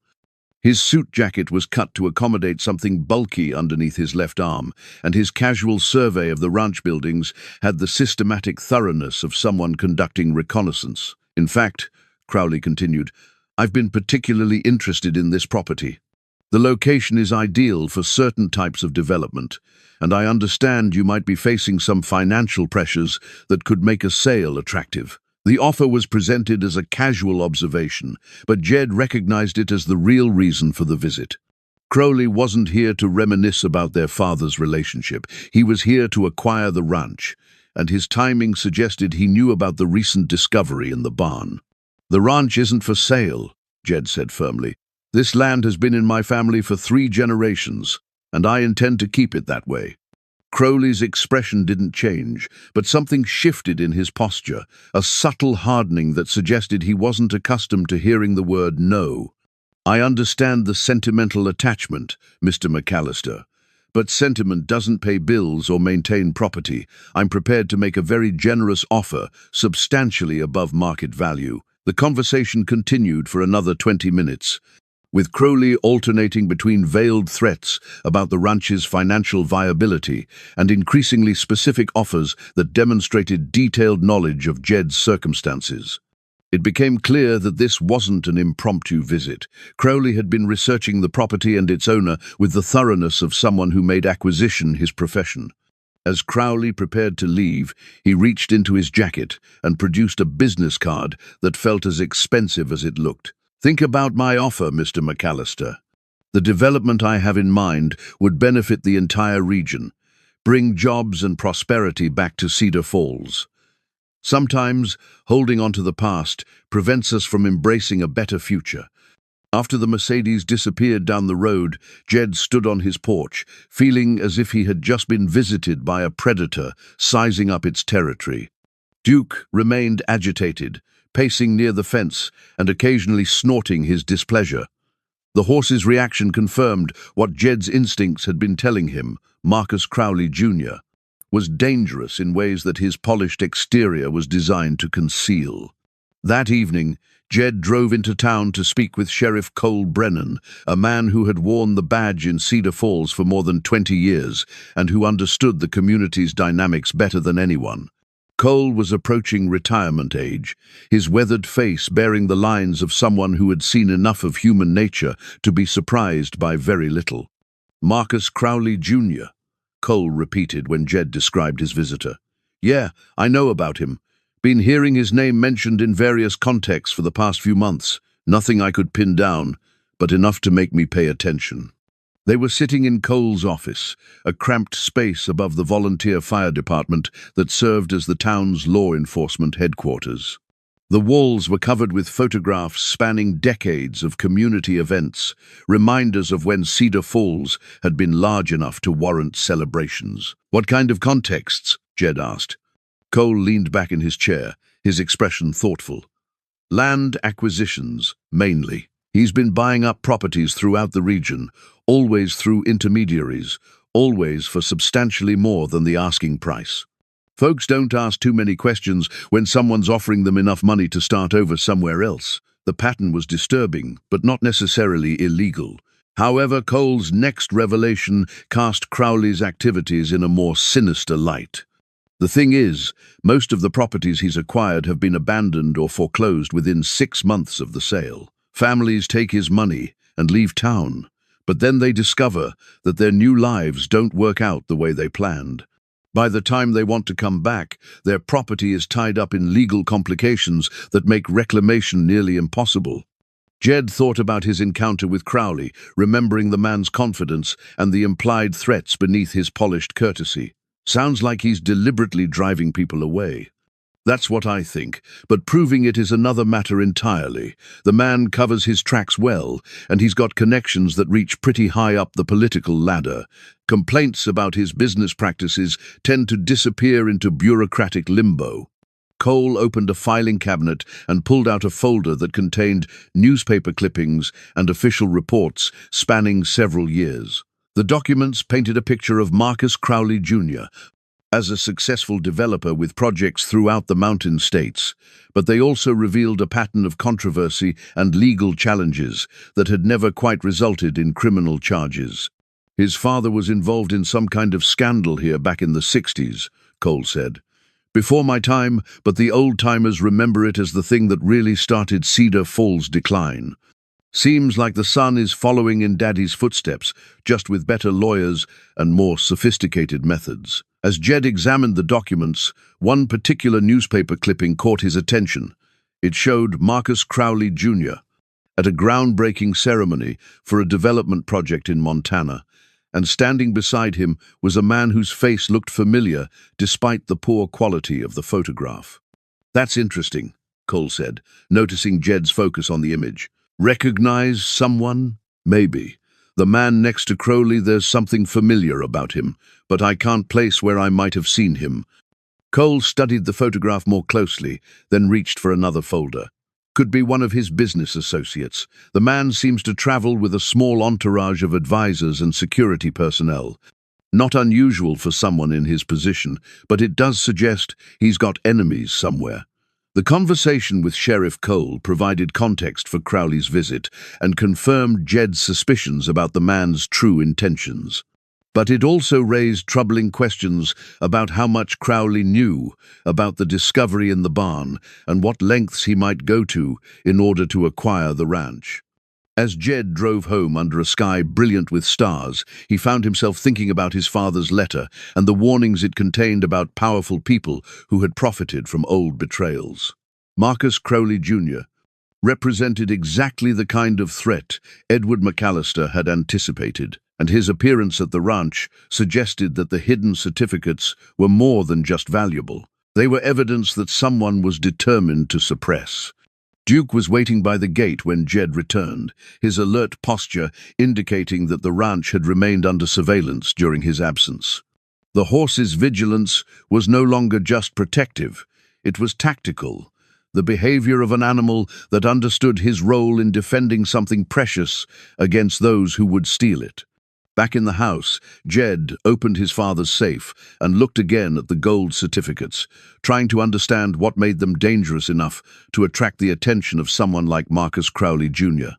His suit jacket was cut to accommodate something bulky underneath his left arm, and his casual survey of the ranch buildings had the systematic thoroughness of someone conducting reconnaissance. "In fact," Crowley continued, "I've been particularly interested in this property. The location is ideal for certain types of development, and I understand you might be facing some financial pressures that could make a sale attractive." The offer was presented as a casual observation, but Jed recognized it as the real reason for the visit. Crowley wasn't here to reminisce about their father's relationship. He was here to acquire the ranch, and his timing suggested he knew about the recent discovery in the barn. "The ranch isn't for sale," Jed said firmly. "This land has been in my family for 3 generations, and I intend to keep it that way." Crowley's expression didn't change, but something shifted in his posture, a subtle hardening that suggested he wasn't accustomed to hearing the word no. "I understand the sentimental attachment, Mr. McAllister, but sentiment doesn't pay bills or maintain property. I'm prepared to make a very generous offer, substantially above market value." The conversation continued for another 20 minutes, with Crowley alternating between veiled threats about the ranch's financial viability and increasingly specific offers that demonstrated detailed knowledge of Jed's circumstances. It became clear that this wasn't an impromptu visit. Crowley had been researching the property and its owner with the thoroughness of someone who made acquisition his profession. As Crowley prepared to leave, he reached into his jacket and produced a business card that felt as expensive as it looked. "Think about my offer, Mr. McAllister. The development I have in mind would benefit the entire region, bring jobs and prosperity back to Cedar Falls. Sometimes, holding on to the past prevents us from embracing a better future." After the Mercedes disappeared down the road, Jed stood on his porch, feeling as if he had just been visited by a predator sizing up its territory. Duke remained agitated, pacing near the fence and occasionally snorting his displeasure. The horse's reaction confirmed what Jed's instincts had been telling him. Marcus Crowley Jr. was dangerous in ways that his polished exterior was designed to conceal. That evening, Jed drove into town to speak with Sheriff Cole Brennan, a man who had worn the badge in Cedar Falls for more than 20 years and who understood the community's dynamics better than anyone. Cole was approaching retirement age, his weathered face bearing the lines of someone who had seen enough of human nature to be surprised by very little. "Marcus Crowley, Jr.," Cole repeated when Jed described his visitor. "Yeah, I know about him. Been hearing his name mentioned in various contexts for the past few months. Nothing I could pin down, but enough to make me pay attention." They were sitting in Cole's office, a cramped space above the volunteer fire department that served as the town's law enforcement headquarters. The walls were covered with photographs spanning decades of community events, reminders of when Cedar Falls had been large enough to warrant celebrations. "What kind of contexts?" Jed asked. Cole leaned back in his chair, his expression thoughtful. "Land acquisitions, mainly. He's been buying up properties throughout the region, always through intermediaries, always for substantially more than the asking price. Folks don't ask too many questions when someone's offering them enough money to start over somewhere else." The pattern was disturbing, but not necessarily illegal. However, Cole's next revelation cast Crowley's activities in a more sinister light. "The thing is, most of the properties he's acquired have been abandoned or foreclosed within 6 months of the sale. Families take his money and leave town, but then they discover that their new lives don't work out the way they planned. By the time they want to come back, their property is tied up in legal complications that make reclamation nearly impossible." Jed thought about his encounter with Crowley, remembering the man's confidence and the implied threats beneath his polished courtesy. Sounds like he's deliberately driving people away. "That's what I think, but proving it is another matter entirely. The man covers his tracks well, and he's got connections that reach pretty high up the political ladder. Complaints about his business practices tend to disappear into bureaucratic limbo." Cole opened a filing cabinet and pulled out a folder that contained newspaper clippings and official reports spanning several years. The documents painted a picture of Marcus Crowley, Jr., as a successful developer with projects throughout the Mountain States, but they also revealed a pattern of controversy and legal challenges that had never quite resulted in criminal charges. "His father was involved in some kind of scandal here back in the 60s, Cole said. "Before my time, but the old-timers remember it as the thing that really started Cedar Falls' decline. Seems like the son is following in Daddy's footsteps, just with better lawyers and more sophisticated methods." As Jed examined the documents, one particular newspaper clipping caught his attention. It showed Marcus Crowley, Jr. at a groundbreaking ceremony for a development project in Montana, and standing beside him was a man whose face looked familiar despite the poor quality of the photograph. "That's interesting," Cole said, noticing Jed's focus on the image. "Recognize someone? Maybe. The man next to Crowley, there's something familiar about him, but I can't place where I might have seen him." Cole studied the photograph more closely, then reached for another folder. Could be one of his business associates. The man seems to travel with a small entourage of advisors and security personnel. Not unusual for someone in his position, but it does suggest he's got enemies somewhere. The conversation with Sheriff Cole provided context for Crowley's visit and confirmed Jed's suspicions about the man's true intentions. But it also raised troubling questions about how much Crowley knew about the discovery in the barn and what lengths he might go to in order to acquire the ranch. As Jed drove home under a sky brilliant with stars, he found himself thinking about his father's letter and the warnings it contained about powerful people who had profited from old betrayals. Marcus Crowley, Jr. represented exactly the kind of threat Edward McAllister had anticipated, and his appearance at the ranch suggested that the hidden certificates were more than just valuable. They were evidence that someone was determined to suppress. Duke was waiting by the gate when Jed returned, his alert posture indicating that the ranch had remained under surveillance during his absence. The horse's vigilance was no longer just protective, it was tactical, the behavior of an animal that understood his role in defending something precious against those who would steal it. Back in the house, Jed opened his father's safe and looked again at the gold certificates, trying to understand what made them dangerous enough to attract the attention of someone like Marcus Crowley Jr.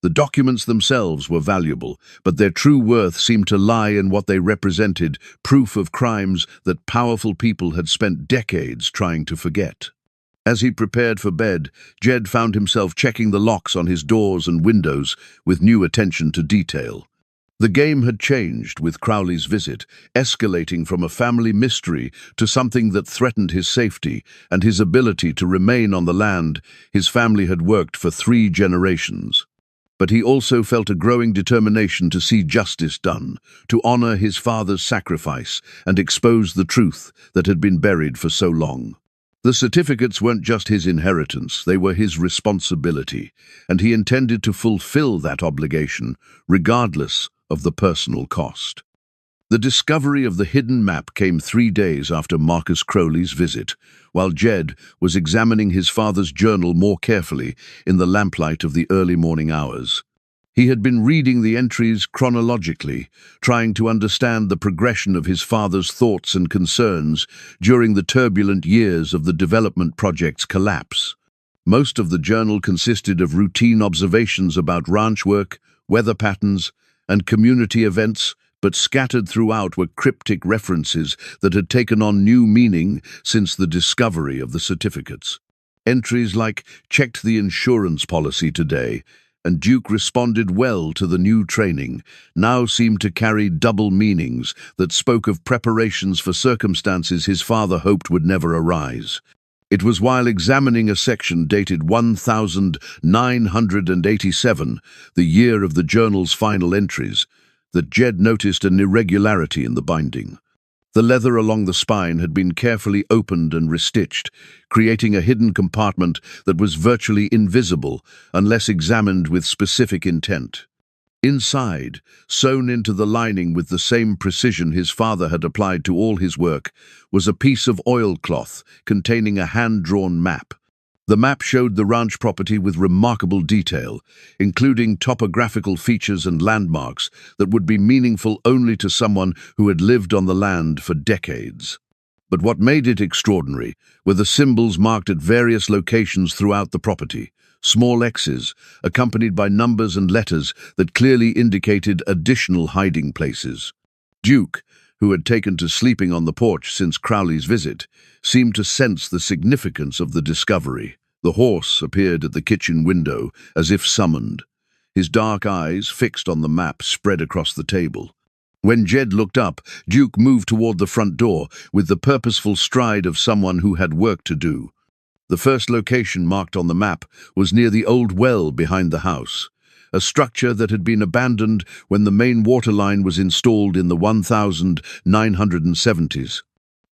The documents themselves were valuable, but their true worth seemed to lie in what they represented, proof of crimes that powerful people had spent decades trying to forget. As he prepared for bed, Jed found himself checking the locks on his doors and windows with new attention to detail. The game had changed with Crowley's visit, escalating from a family mystery to something that threatened his safety and his ability to remain on the land his family had worked for 3 generations. But he also felt a growing determination to see justice done, to honor his father's sacrifice and expose the truth that had been buried for so long. The certificates weren't just his inheritance, they were his responsibility, and he intended to fulfill that obligation, regardless of the personal cost. The discovery of the hidden map came 3 days after Marcus Crowley's visit, while Jed was examining his father's journal more carefully in the lamplight of the early morning hours. He had been reading the entries chronologically, trying to understand the progression of his father's thoughts and concerns during the turbulent years of the development project's collapse. Most of the journal consisted of routine observations about ranch work, weather patterns, and community events, but scattered throughout were cryptic references that had taken on new meaning since the discovery of the certificates. Entries like, "Checked the insurance policy today," and "Duke responded well to the new training," now seemed to carry double meanings that spoke of preparations for circumstances his father hoped would never arise. It was while examining a section dated 1987, the year of the journal's final entries, that Jed noticed an irregularity in the binding. The leather along the spine had been carefully opened and restitched, creating a hidden compartment that was virtually invisible unless examined with specific intent. Inside, sewn into the lining with the same precision his father had applied to all his work, was a piece of oilcloth containing a hand-drawn map. The map showed the ranch property with remarkable detail, including topographical features and landmarks that would be meaningful only to someone who had lived on the land for decades. But what made it extraordinary were the symbols marked at various locations throughout the property. Small X's, accompanied by numbers and letters that clearly indicated additional hiding places. Duke, who had taken to sleeping on the porch since Crowley's visit, seemed to sense the significance of the discovery. The horse appeared at the kitchen window, as if summoned. His dark eyes, fixed on the map, spread across the table. When Jed looked up, Duke moved toward the front door with the purposeful stride of someone who had work to do. The first location marked on the map was near the old well behind the house, a structure that had been abandoned when the main water line was installed in the 1970s.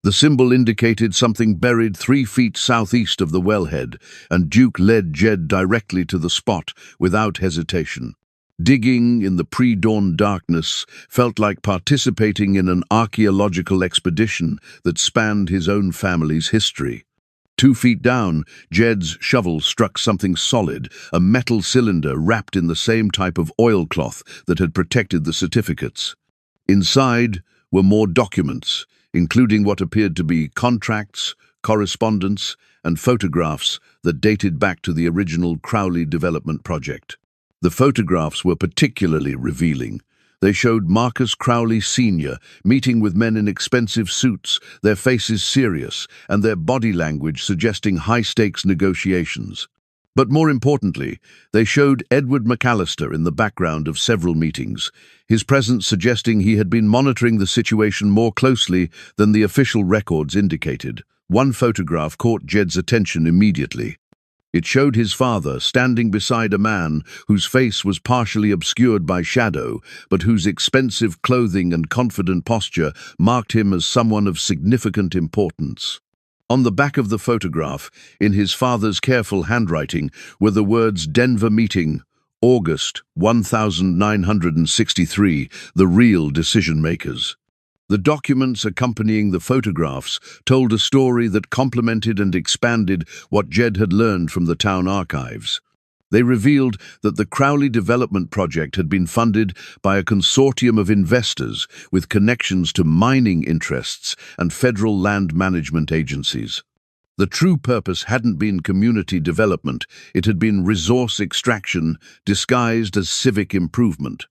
The symbol indicated something buried 3 feet southeast of the wellhead, and Duke led Jed directly to the spot without hesitation. Digging in the pre-dawn darkness felt like participating in an archaeological expedition that spanned his own family's history. 2 feet down, Jed's shovel struck something solid, a metal cylinder wrapped in the same type of oilcloth that had protected the certificates. Inside were more documents, including what appeared to be contracts, correspondence, and photographs that dated back to the original Crowley development project. The photographs were particularly revealing. They showed Marcus Crowley Sr. meeting with men in expensive suits, their faces serious, and their body language suggesting high-stakes negotiations. But more importantly, they showed Edward McAllister in the background of several meetings, his presence suggesting he had been monitoring the situation more closely than the official records indicated. One photograph caught Jed's attention immediately. It showed his father standing beside a man whose face was partially obscured by shadow, but whose expensive clothing and confident posture marked him as someone of significant importance. On the back of the photograph, in his father's careful handwriting, were the words "Denver Meeting, August 1963, the real decision-makers." The documents accompanying the photographs told a story that complemented and expanded what Jed had learned from the town archives. They revealed that the Crowley development project had been funded by a consortium of investors with connections to mining interests and federal land management agencies. The true purpose hadn't been community development, it had been resource extraction disguised as civic improvement.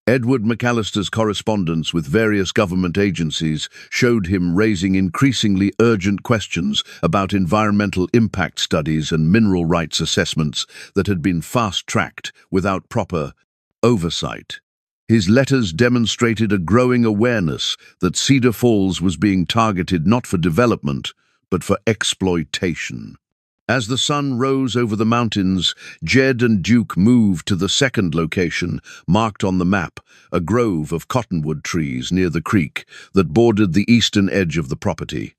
Edward McAllister's correspondence with various government agencies showed him raising increasingly urgent questions about environmental impact studies and mineral rights assessments that had been fast-tracked without proper oversight. His letters demonstrated a growing awareness that Cedar Falls was being targeted not for development, but for exploitation. As the sun rose over the mountains, Jed and Duke moved to the second location, marked on the map, a grove of cottonwood trees near the creek that bordered the eastern edge of the property.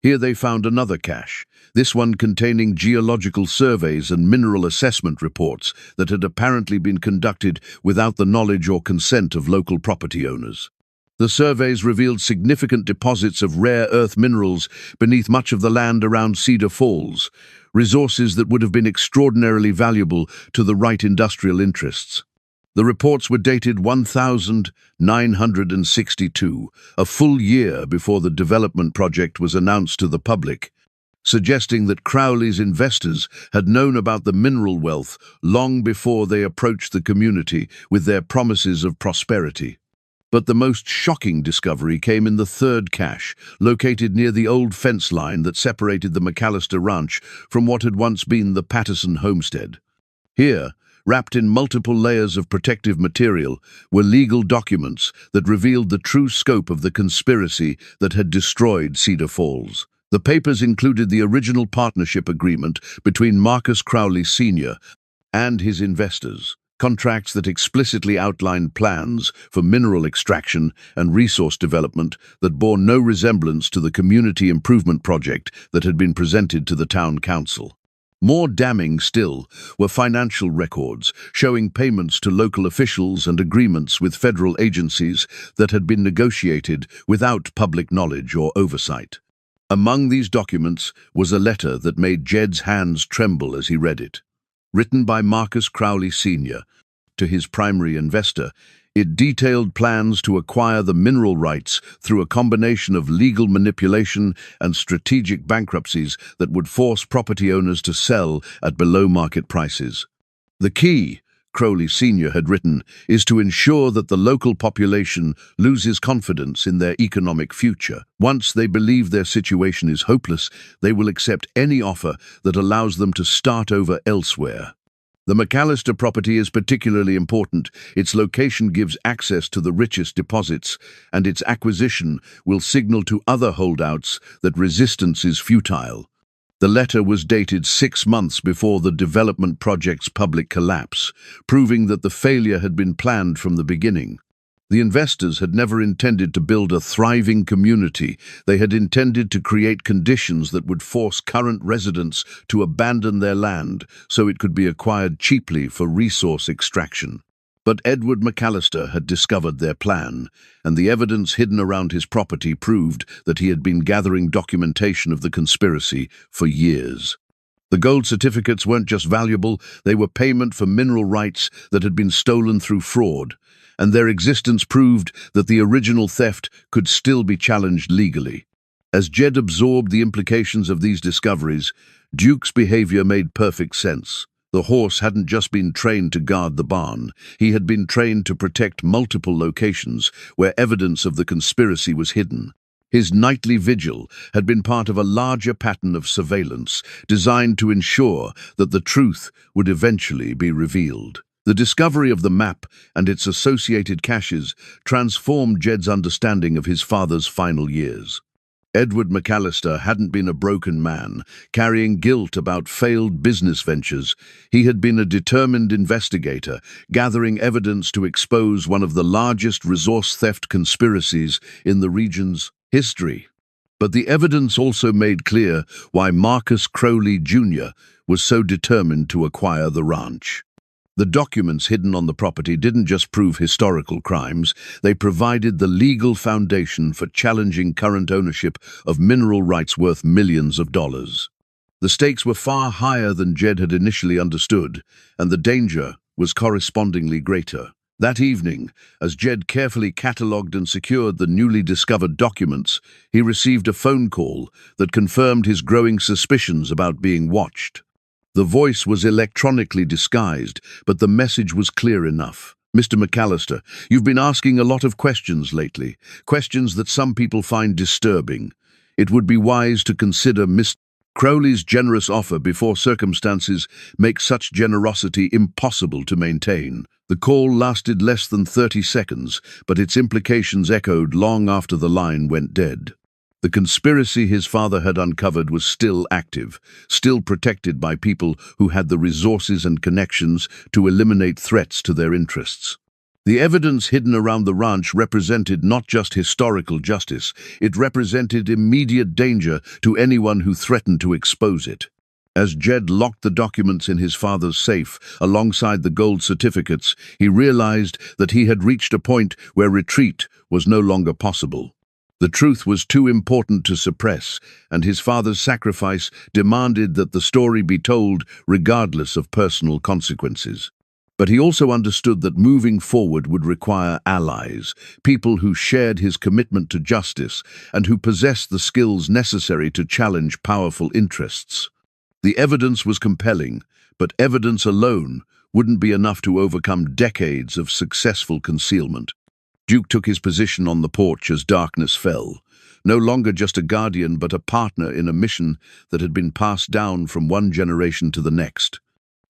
Here they found another cache, this one containing geological surveys and mineral assessment reports that had apparently been conducted without the knowledge or consent of local property owners. The surveys revealed significant deposits of rare earth minerals beneath much of the land around Cedar Falls, resources that would have been extraordinarily valuable to the right industrial interests. The reports were dated 1962, a full year before the development project was announced to the public, suggesting that Crowley's investors had known about the mineral wealth long before they approached the community with their promises of prosperity. But the most shocking discovery came in the third cache, located near the old fence line that separated the McAllister Ranch from what had once been the Patterson homestead. Here, wrapped in multiple layers of protective material, were legal documents that revealed the true scope of the conspiracy that had destroyed Cedar Falls. The papers included the original partnership agreement between Marcus Crowley Sr. and his investors, contracts that explicitly outlined plans for mineral extraction and resource development that bore no resemblance to the community improvement project that had been presented to the town council. More damning still were financial records showing payments to local officials and agreements with federal agencies that had been negotiated without public knowledge or oversight. Among these documents was a letter that made Jed's hands tremble as he read it. Written by Marcus Crowley Sr. to his primary investor, it detailed plans to acquire the mineral rights through a combination of legal manipulation and strategic bankruptcies that would force property owners to sell at below-market prices. The key, Crowley Sr. had written, is to ensure that the local population loses confidence in their economic future. Once they believe their situation is hopeless, they will accept any offer that allows them to start over elsewhere. The McAllister property is particularly important. Its location gives access to the richest deposits, and its acquisition will signal to other holdouts that resistance is futile. The letter was dated 6 months before the development project's public collapse, proving that the failure had been planned from the beginning. The investors had never intended to build a thriving community. They had intended to create conditions that would force current residents to abandon their land so it could be acquired cheaply for resource extraction. But Edward McAllister had discovered their plan, and the evidence hidden around his property proved that he had been gathering documentation of the conspiracy for years. The gold certificates weren't just valuable, they were payment for mineral rights that had been stolen through fraud, and their existence proved that the original theft could still be challenged legally. As Jed absorbed the implications of these discoveries, Duke's behavior made perfect sense. The horse hadn't just been trained to guard the barn, he had been trained to protect multiple locations where evidence of the conspiracy was hidden. His nightly vigil had been part of a larger pattern of surveillance designed to ensure that the truth would eventually be revealed. The discovery of the map and its associated caches transformed Jed's understanding of his father's final years. Edward McAllister hadn't been a broken man, carrying guilt about failed business ventures. He had been a determined investigator, gathering evidence to expose one of the largest resource theft conspiracies in the region's history. But the evidence also made clear why Marcus Crowley Jr. was so determined to acquire the ranch. The documents hidden on the property didn't just prove historical crimes, they provided the legal foundation for challenging current ownership of mineral rights worth millions of dollars. The stakes were far higher than Jed had initially understood, and the danger was correspondingly greater. That evening, as Jed carefully catalogued and secured the newly discovered documents, he received a phone call that confirmed his growing suspicions about being watched. The voice was electronically disguised, but the message was clear enough. "Mr. McAllister, you've been asking a lot of questions lately, questions that some people find disturbing. It would be wise to consider Mr. Crowley's generous offer before circumstances make such generosity impossible to maintain." The call lasted less than 30 seconds, but its implications echoed long after the line went dead. The conspiracy his father had uncovered was still active, still protected by people who had the resources and connections to eliminate threats to their interests. The evidence hidden around the ranch represented not just historical justice, it represented immediate danger to anyone who threatened to expose it. As Jed locked the documents in his father's safe alongside the gold certificates, he realized that he had reached a point where retreat was no longer possible. The truth was too important to suppress, and his father's sacrifice demanded that the story be told regardless of personal consequences. But he also understood that moving forward would require allies, people who shared his commitment to justice and who possessed the skills necessary to challenge powerful interests. The evidence was compelling, but evidence alone wouldn't be enough to overcome decades of successful concealment. Duke took his position on the porch as darkness fell, no longer just a guardian but a partner in a mission that had been passed down from one generation to the next.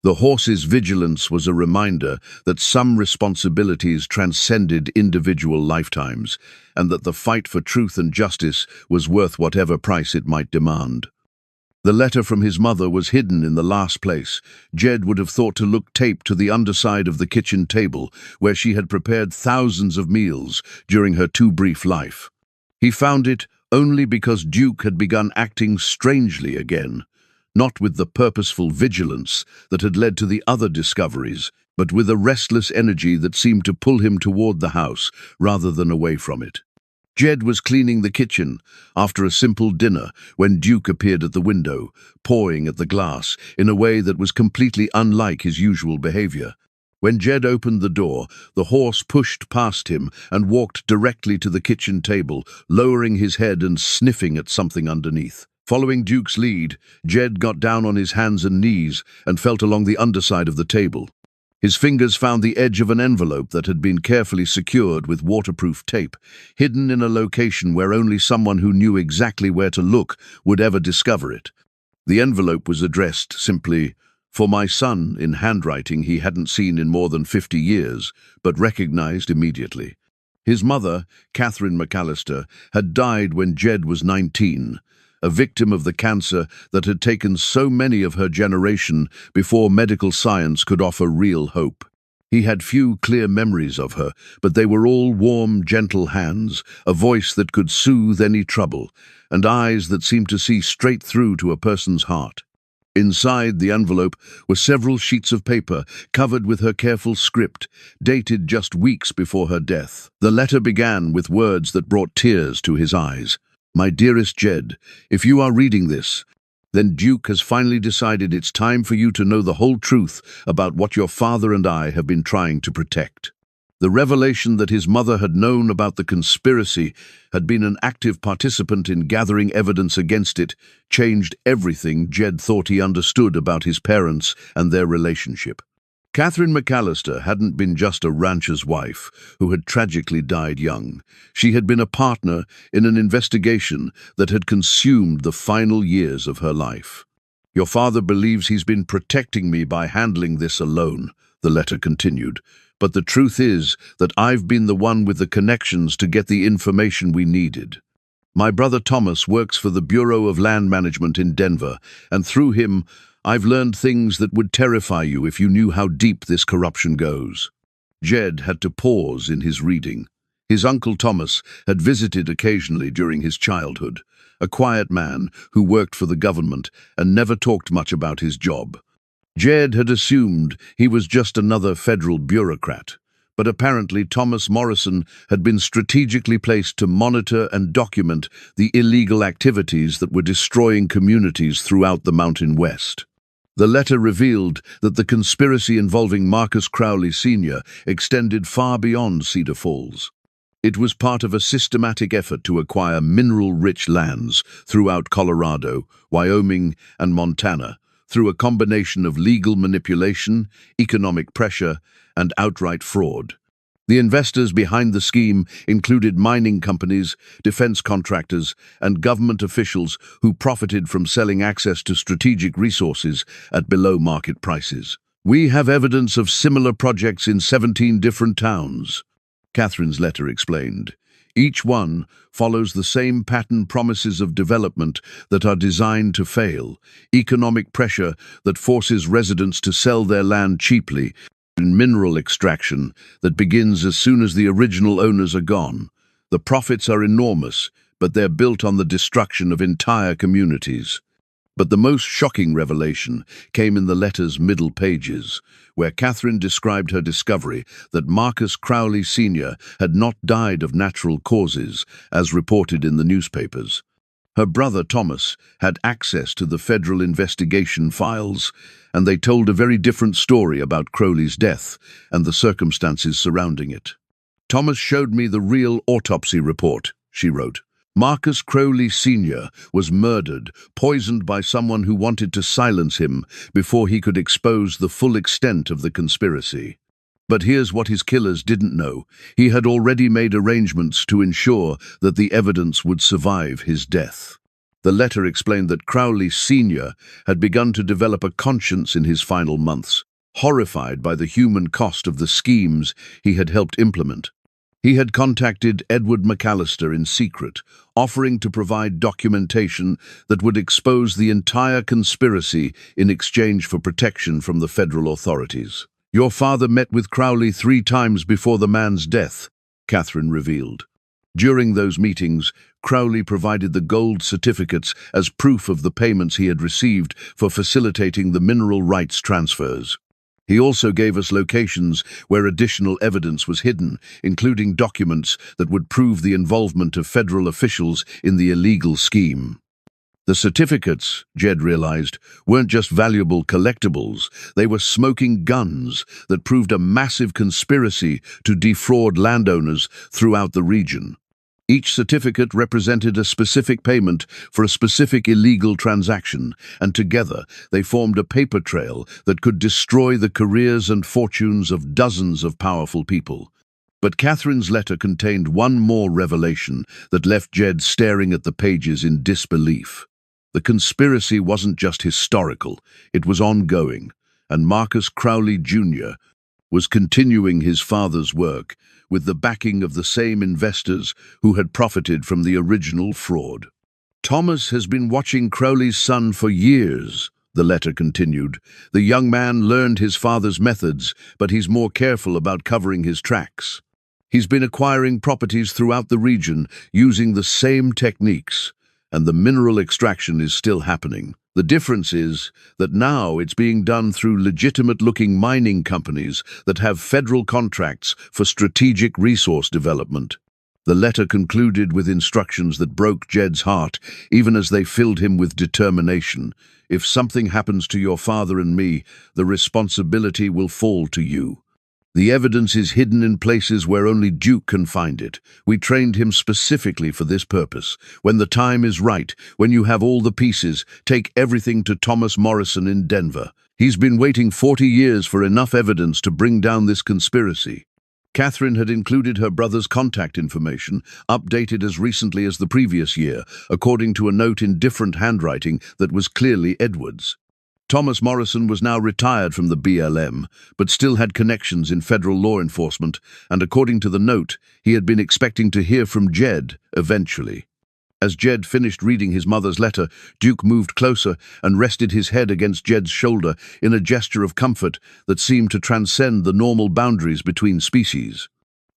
The horse's vigilance was a reminder that some responsibilities transcended individual lifetimes, and that the fight for truth and justice was worth whatever price it might demand. The letter from his mother was hidden in the last place Jed would have thought to look taped to the underside of the kitchen table, where she had prepared thousands of meals during her too brief life. He found it only because Duke had begun acting strangely again, not with the purposeful vigilance that had led to the other discoveries, but with a restless energy that seemed to pull him toward the house rather than away from it. Jed was cleaning the kitchen after a simple dinner when Duke appeared at the window, pawing at the glass in a way that was completely unlike his usual behavior. When Jed opened the door, the horse pushed past him and walked directly to the kitchen table, lowering his head and sniffing at something underneath. Following Duke's lead, Jed got down on his hands and knees and felt along the underside of the table. His fingers found the edge of an envelope that had been carefully secured with waterproof tape, hidden in a location where only someone who knew exactly where to look would ever discover it. The envelope was addressed simply, "For my son," in handwriting he hadn't seen in more than 50 years, but recognized immediately. His mother, Catherine McAllister, had died when Jed was 19, a victim of the cancer that had taken so many of her generation before medical science could offer real hope. He had few clear memories of her, but they were all warm, gentle hands, a voice that could soothe any trouble, and eyes that seemed to see straight through to a person's heart. Inside the envelope were several sheets of paper covered with her careful script, dated just weeks before her death. The letter began with words that brought tears to his eyes. "My dearest Jed, if you are reading this, then Duke has finally decided it's time for you to know the whole truth about what your father and I have been trying to protect." The revelation that his mother had known about the conspiracy, had been an active participant in gathering evidence against it, changed everything Jed thought he understood about his parents and their relationship. Catherine McAllister hadn't been just a rancher's wife who had tragically died young. She had been a partner in an investigation that had consumed the final years of her life. "Your father believes he's been protecting me by handling this alone," the letter continued. "But the truth is that I've been the one with the connections to get the information we needed. My brother Thomas works for the Bureau of Land Management in Denver, and through him, I've learned things that would terrify you if you knew how deep this corruption goes." Jed had to pause in his reading. His uncle Thomas had visited occasionally during his childhood, a quiet man who worked for the government and never talked much about his job. Jed had assumed he was just another federal bureaucrat, But apparently Thomas Morrison had been strategically placed to monitor and document the illegal activities that were destroying communities throughout the Mountain West. The letter revealed that the conspiracy involving Marcus Crowley Sr. extended far beyond Cedar Falls. It was part of a systematic effort to acquire mineral-rich lands throughout Colorado, Wyoming, and Montana, through a combination of legal manipulation, economic pressure, and outright fraud. The investors behind the scheme included mining companies, defense contractors, and government officials who profited from selling access to strategic resources at below-market prices. "We have evidence of similar projects in 17 different towns," Catherine's letter explained. "Each one follows the same pattern: promises of development that are designed to fail, economic pressure that forces residents to sell their land cheaply, and mineral extraction that begins as soon as the original owners are gone. The profits are enormous, but they're built on the destruction of entire communities." But the most shocking revelation came in the letter's middle pages, where Catherine described her discovery that Marcus Crowley Sr. had not died of natural causes, as reported in the newspapers. Her brother Thomas had access to the federal investigation files, and they told a very different story about Crowley's death and the circumstances surrounding it. "Thomas showed me the real autopsy report," she wrote. "Marcus Crowley Sr. was murdered, poisoned by someone who wanted to silence him before he could expose the full extent of the conspiracy. But here's what his killers didn't know. He had already made arrangements to ensure that the evidence would survive his death." The letter explained that Crowley Sr. had begun to develop a conscience in his final months, horrified by the human cost of the schemes he had helped implement. He had contacted Edward McAllister in secret, offering to provide documentation that would expose the entire conspiracy in exchange for protection from the federal authorities. "Your father met with Crowley 3 times before the man's death," Catherine revealed. During those meetings, Crowley provided the gold certificates as proof of the payments he had received for facilitating the mineral rights transfers. He also gave us locations where additional evidence was hidden, including documents that would prove the involvement of federal officials in the illegal scheme. The certificates, Jed realized, weren't just valuable collectibles. They were smoking guns that proved a massive conspiracy to defraud landowners throughout the region. Each certificate represented a specific payment for a specific illegal transaction, and together they formed a paper trail that could destroy the careers and fortunes of dozens of powerful people. But Catherine's letter contained one more revelation that left Jed staring at the pages in disbelief. The conspiracy wasn't just historical, it was ongoing, and Marcus Crowley Jr. was continuing his father's work with the backing of the same investors who had profited from the original fraud. "Thomas has been watching Crowley's son for years," the letter continued. "The young man learned his father's methods, but he's more careful about covering his tracks. He's been acquiring properties throughout the region using the same techniques, and the mineral extraction is still happening. The difference is that now it's being done through legitimate-looking mining companies that have federal contracts for strategic resource development." The letter concluded with instructions that broke Jed's heart, even as they filled him with determination. "If something happens to your father and me, the responsibility will fall to you. The evidence is hidden in places where only Duke can find it. We trained him specifically for this purpose. When the time is right, when you have all the pieces, take everything to Thomas Morrison in Denver. He's been waiting 40 years for enough evidence to bring down this conspiracy." Catherine had included her brother's contact information, updated as recently as the previous year, according to a note in different handwriting that was clearly Edward's. Thomas Morrison was now retired from the BLM, but still had connections in federal law enforcement, and according to the note, he had been expecting to hear from Jed eventually. As Jed finished reading his mother's letter, Duke moved closer and rested his head against Jed's shoulder in a gesture of comfort that seemed to transcend the normal boundaries between species.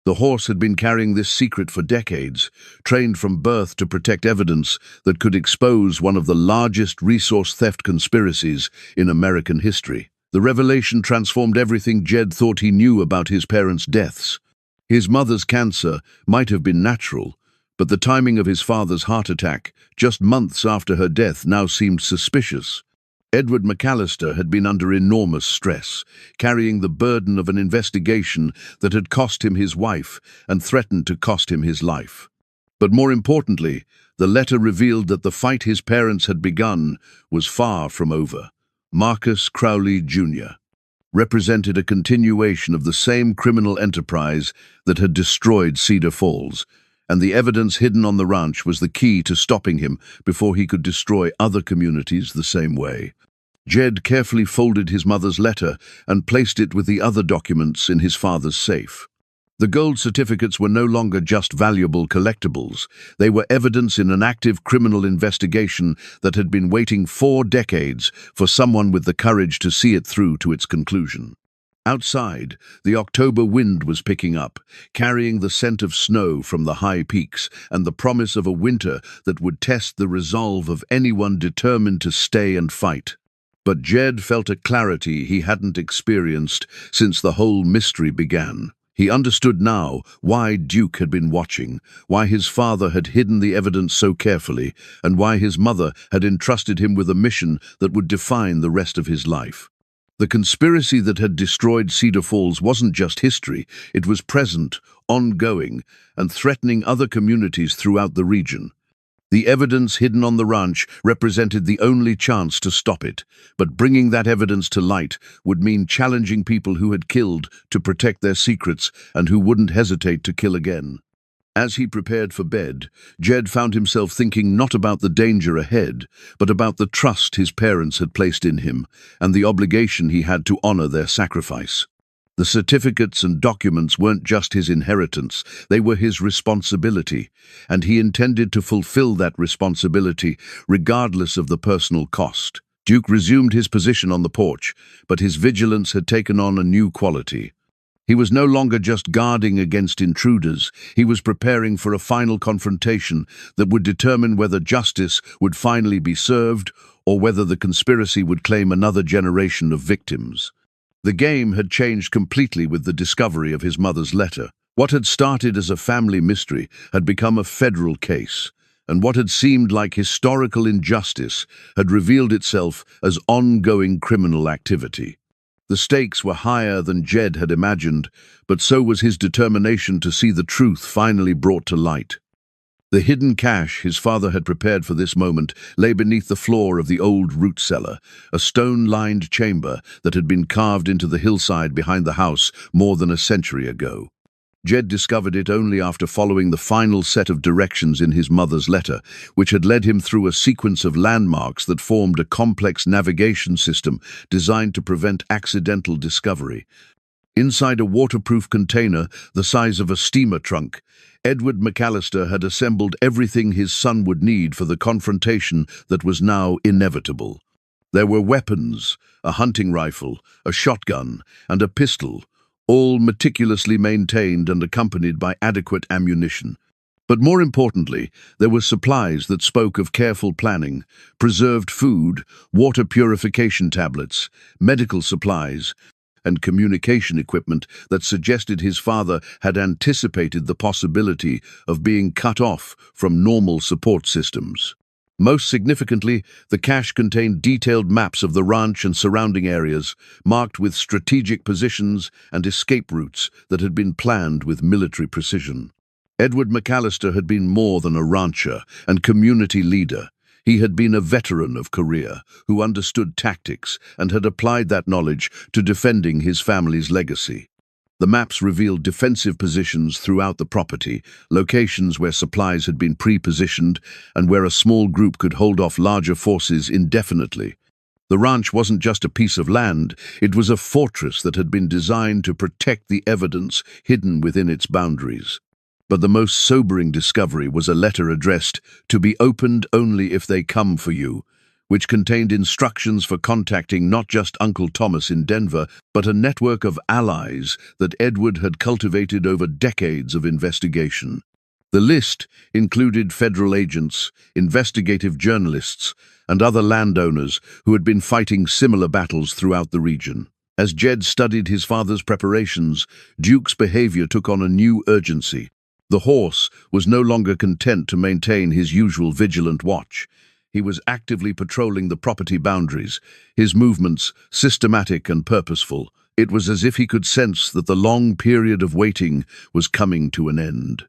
The horse had been carrying this secret for decades, trained from birth to protect evidence that could expose one of the largest resource theft conspiracies in American history. The revelation transformed everything Jed thought he knew about his parents' deaths. His mother's cancer might have been natural, but the timing of his father's heart attack, just months after her death, now seemed suspicious. Edward McAllister had been under enormous stress, carrying the burden of an investigation that had cost him his wife and threatened to cost him his life. But more importantly, the letter revealed that the fight his parents had begun was far from over. Marcus Crowley, Jr. represented a continuation of the same criminal enterprise that had destroyed Cedar Falls, and the evidence hidden on the ranch was the key to stopping him before he could destroy other communities the same way. Jed carefully folded his mother's letter and placed it with the other documents in his father's safe. The gold certificates were no longer just valuable collectibles. They were evidence in an active criminal investigation that had been waiting 4 decades for someone with the courage to see it through to its conclusion. Outside, the October wind was picking up, carrying the scent of snow from the high peaks and the promise of a winter that would test the resolve of anyone determined to stay and fight. But Jed felt a clarity he hadn't experienced since the whole mystery began. He understood now why Duke had been watching, why his father had hidden the evidence so carefully, and why his mother had entrusted him with a mission that would define the rest of his life. The conspiracy that had destroyed Cedar Falls wasn't just history, it was present, ongoing, and threatening other communities throughout the region. The evidence hidden on the ranch represented the only chance to stop it, but bringing that evidence to light would mean challenging people who had killed to protect their secrets and who wouldn't hesitate to kill again. As he prepared for bed, Jed found himself thinking not about the danger ahead, but about the trust his parents had placed in him and the obligation he had to honor their sacrifice. The certificates and documents weren't just his inheritance, they were his responsibility, and he intended to fulfill that responsibility regardless of the personal cost. Duke resumed his position on the porch, but his vigilance had taken on a new quality. He was no longer just guarding against intruders, he was preparing for a final confrontation that would determine whether justice would finally be served or whether the conspiracy would claim another generation of victims. The game had changed completely with the discovery of his mother's letter. What had started as a family mystery had become a federal case, and what had seemed like historical injustice had revealed itself as ongoing criminal activity. The stakes were higher than Jed had imagined, but so was his determination to see the truth finally brought to light. The hidden cache his father had prepared for this moment lay beneath the floor of the old root cellar, a stone-lined chamber that had been carved into the hillside behind the house more than a century ago. Jed discovered it only after following the final set of directions in his mother's letter, which had led him through a sequence of landmarks that formed a complex navigation system designed to prevent accidental discovery. Inside a waterproof container the size of a steamer trunk, Edward McAllister had assembled everything his son would need for the confrontation that was now inevitable. There were weapons, a hunting rifle, a shotgun, and a pistol, all meticulously maintained and accompanied by adequate ammunition. But more importantly, there were supplies that spoke of careful planning, preserved food, water purification tablets, medical supplies, and communication equipment that suggested his father had anticipated the possibility of being cut off from normal support systems. Most significantly, the cache contained detailed maps of the ranch and surrounding areas, marked with strategic positions and escape routes that had been planned with military precision. Edward McAllister had been more than a rancher and community leader. He had been a veteran of Korea who understood tactics and had applied that knowledge to defending his family's legacy. The maps revealed defensive positions throughout the property, locations where supplies had been pre-positioned and where a small group could hold off larger forces indefinitely. The ranch wasn't just a piece of land, it was a fortress that had been designed to protect the evidence hidden within its boundaries. But the most sobering discovery was a letter addressed "to be opened only if they come for you," which contained instructions for contacting not just Uncle Thomas in Denver, but a network of allies that Edward had cultivated over decades of investigation. The list included federal agents, investigative journalists, and other landowners who had been fighting similar battles throughout the region. As Jed studied his father's preparations, Duke's behavior took on a new urgency. The horse was no longer content to maintain his usual vigilant watch. He was actively patrolling the property boundaries, his movements systematic and purposeful. It was as if he could sense that the long period of waiting was coming to an end.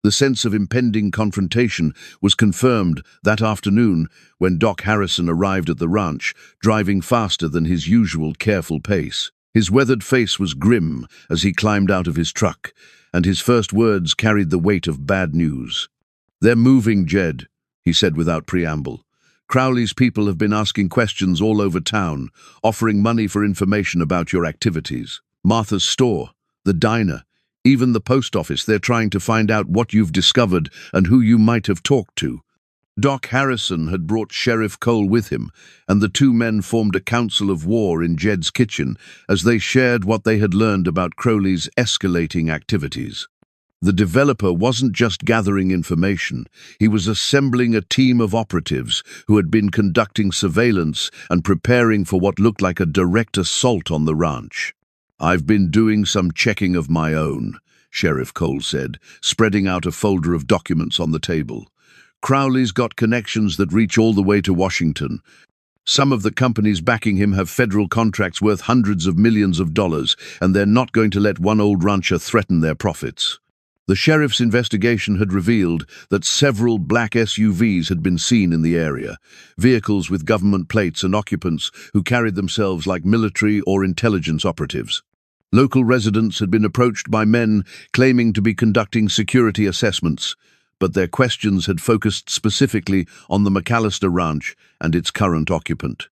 The sense of impending confrontation was confirmed that afternoon when Doc Harrison arrived at the ranch, driving faster than his usual careful pace. His weathered face was grim as he climbed out of his truck, and his first words carried the weight of bad news. "They're moving, Jed," he said without preamble. "Crowley's people have been asking questions all over town, offering money for information about your activities. Martha's store, the diner, even the post office, they're trying to find out what you've discovered and who you might have talked to." Doc Harrison had brought Sheriff Cole with him, and the two men formed a council of war in Jed's kitchen as they shared what they had learned about Crowley's escalating activities. The developer wasn't just gathering information, he was assembling a team of operatives who had been conducting surveillance and preparing for what looked like a direct assault on the ranch. "I've been doing some checking of my own," Sheriff Cole said, spreading out a folder of documents on the table. "Crowley's got connections that reach all the way to Washington. Some of the companies backing him have federal contracts worth hundreds of millions of dollars, and they're not going to let one old rancher threaten their profits." The sheriff's investigation had revealed that several black SUVs had been seen in the area, vehicles with government plates and occupants who carried themselves like military or intelligence operatives. Local residents had been approached by men claiming to be conducting security assessments, but their questions had focused specifically on the McAllister Ranch and its current occupant.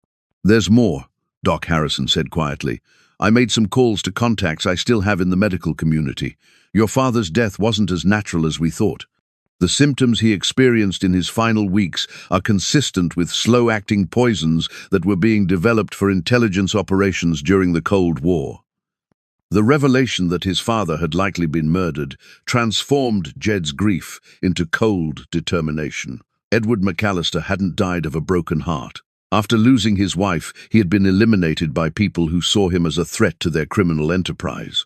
"There's more," Doc Harrison said quietly. "I made some calls to contacts I still have in the medical community. Your father's death wasn't as natural as we thought. The symptoms he experienced in his final weeks are consistent with slow-acting poisons that were being developed for intelligence operations during the Cold War." The revelation that his father had likely been murdered transformed Jed's grief into cold determination. Edward McAllister hadn't died of a broken heart. After losing his wife, he had been eliminated by people who saw him as a threat to their criminal enterprise.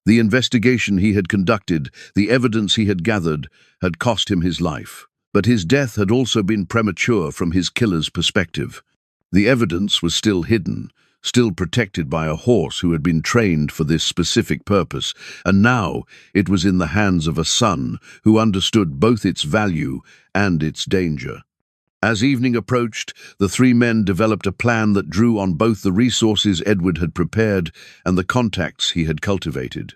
The investigation he had conducted, the evidence he had gathered, had cost him his life. But his death had also been premature from his killer's perspective. The evidence was still hidden, still protected by a horse who had been trained for this specific purpose, and now it was in the hands of a son who understood both its value and its danger. As evening approached, the three men developed a plan that drew on both the resources Edward had prepared and the contacts he had cultivated.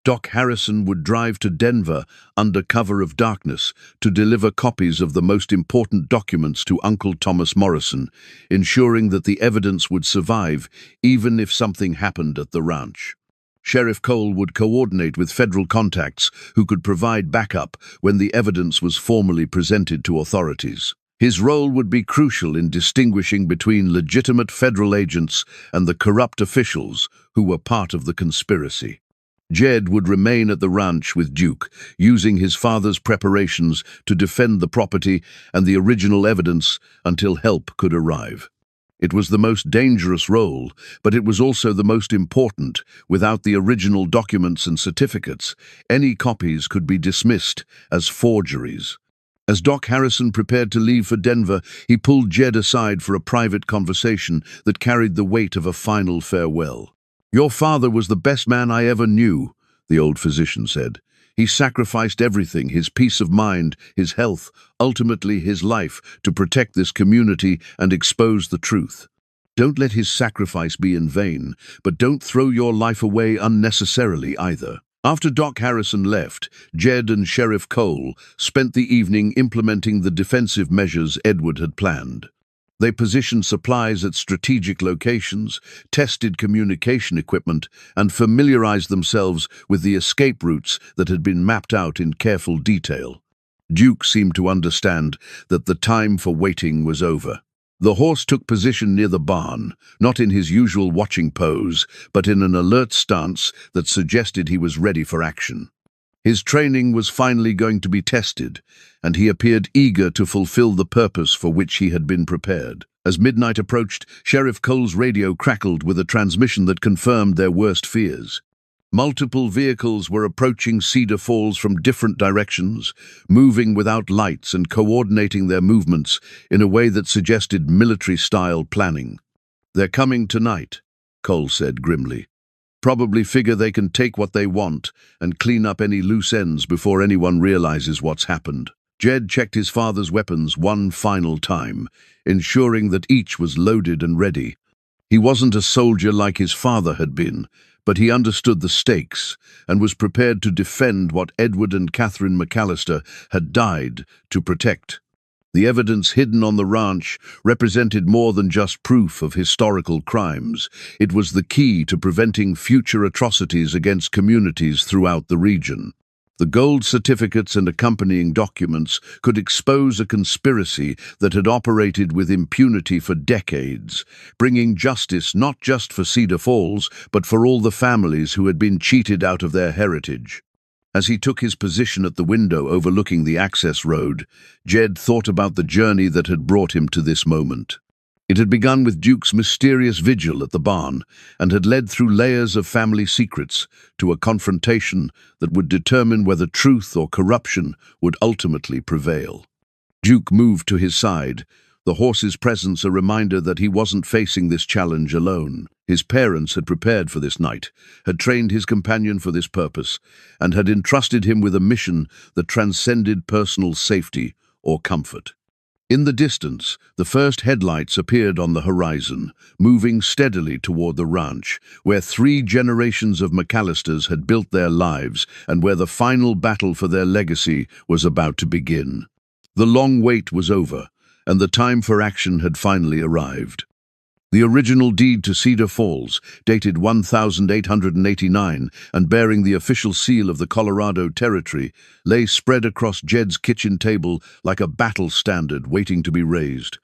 Doc Harrison would drive to Denver under cover of darkness to deliver copies of the most important documents to Uncle Thomas Morrison, ensuring that the evidence would survive even if something happened at the ranch. Sheriff Cole would coordinate with federal contacts who could provide backup when the evidence was formally presented to authorities. His role would be crucial in distinguishing between legitimate federal agents and the corrupt officials who were part of the conspiracy. Jed would remain at the ranch with Duke, using his father's preparations to defend the property and the original evidence until help could arrive. It was the most dangerous role, but it was also the most important. Without the original documents and certificates, any copies could be dismissed as forgeries. As Doc Harrison prepared to leave for Denver, he pulled Jed aside for a private conversation that carried the weight of a final farewell. "Your father was the best man I ever knew," the old physician said. "He sacrificed everything, his peace of mind, his health, ultimately his life, to protect this community and expose the truth. Don't let his sacrifice be in vain, but don't throw your life away unnecessarily either." After Doc Harrison left, Jed and Sheriff Cole spent the evening implementing the defensive measures Edward had planned. They positioned supplies at strategic locations, tested communication equipment, and familiarized themselves with the escape routes that had been mapped out in careful detail. Duke seemed to understand that the time for waiting was over. The horse took position near the barn, not in his usual watching pose, but in an alert stance that suggested he was ready for action. His training was finally going to be tested, and he appeared eager to fulfill the purpose for which he had been prepared. As midnight approached, Sheriff Cole's radio crackled with a transmission that confirmed their worst fears. Multiple vehicles were approaching Cedar Falls from different directions, moving without lights and coordinating their movements in a way that suggested military-style planning. "They're coming tonight," Cole said grimly. "Probably figure they can take what they want and clean up any loose ends before anyone realizes what's happened." Jed checked his father's weapons one final time, ensuring that each was loaded and ready. He wasn't a soldier like his father had been, but he understood the stakes and was prepared to defend what Edward and Catherine McAllister had died to protect. The evidence hidden on the ranch represented more than just proof of historical crimes. It was the key to preventing future atrocities against communities throughout the region. The gold certificates and accompanying documents could expose a conspiracy that had operated with impunity for decades, bringing justice not just for Cedar Falls, but for all the families who had been cheated out of their heritage. As he took his position at the window overlooking the access road, Jed thought about the journey that had brought him to this moment. It had begun with Duke's mysterious vigil at the barn and had led through layers of family secrets to a confrontation that would determine whether truth or corruption would ultimately prevail. Duke moved to his side, the horse's presence a reminder that he wasn't facing this challenge alone. His parents had prepared for this night, had trained his companion for this purpose, and had entrusted him with a mission that transcended personal safety or comfort. In the distance, the first headlights appeared on the horizon, moving steadily toward the ranch, where 3 generations of McAllisters had built their lives and where the final battle for their legacy was about to begin. The long wait was over, and the time for action had finally arrived. The original deed to Cedar Falls, dated 1889 and bearing the official seal of the Colorado Territory, lay spread across Jed's kitchen table like a battle standard waiting to be raised.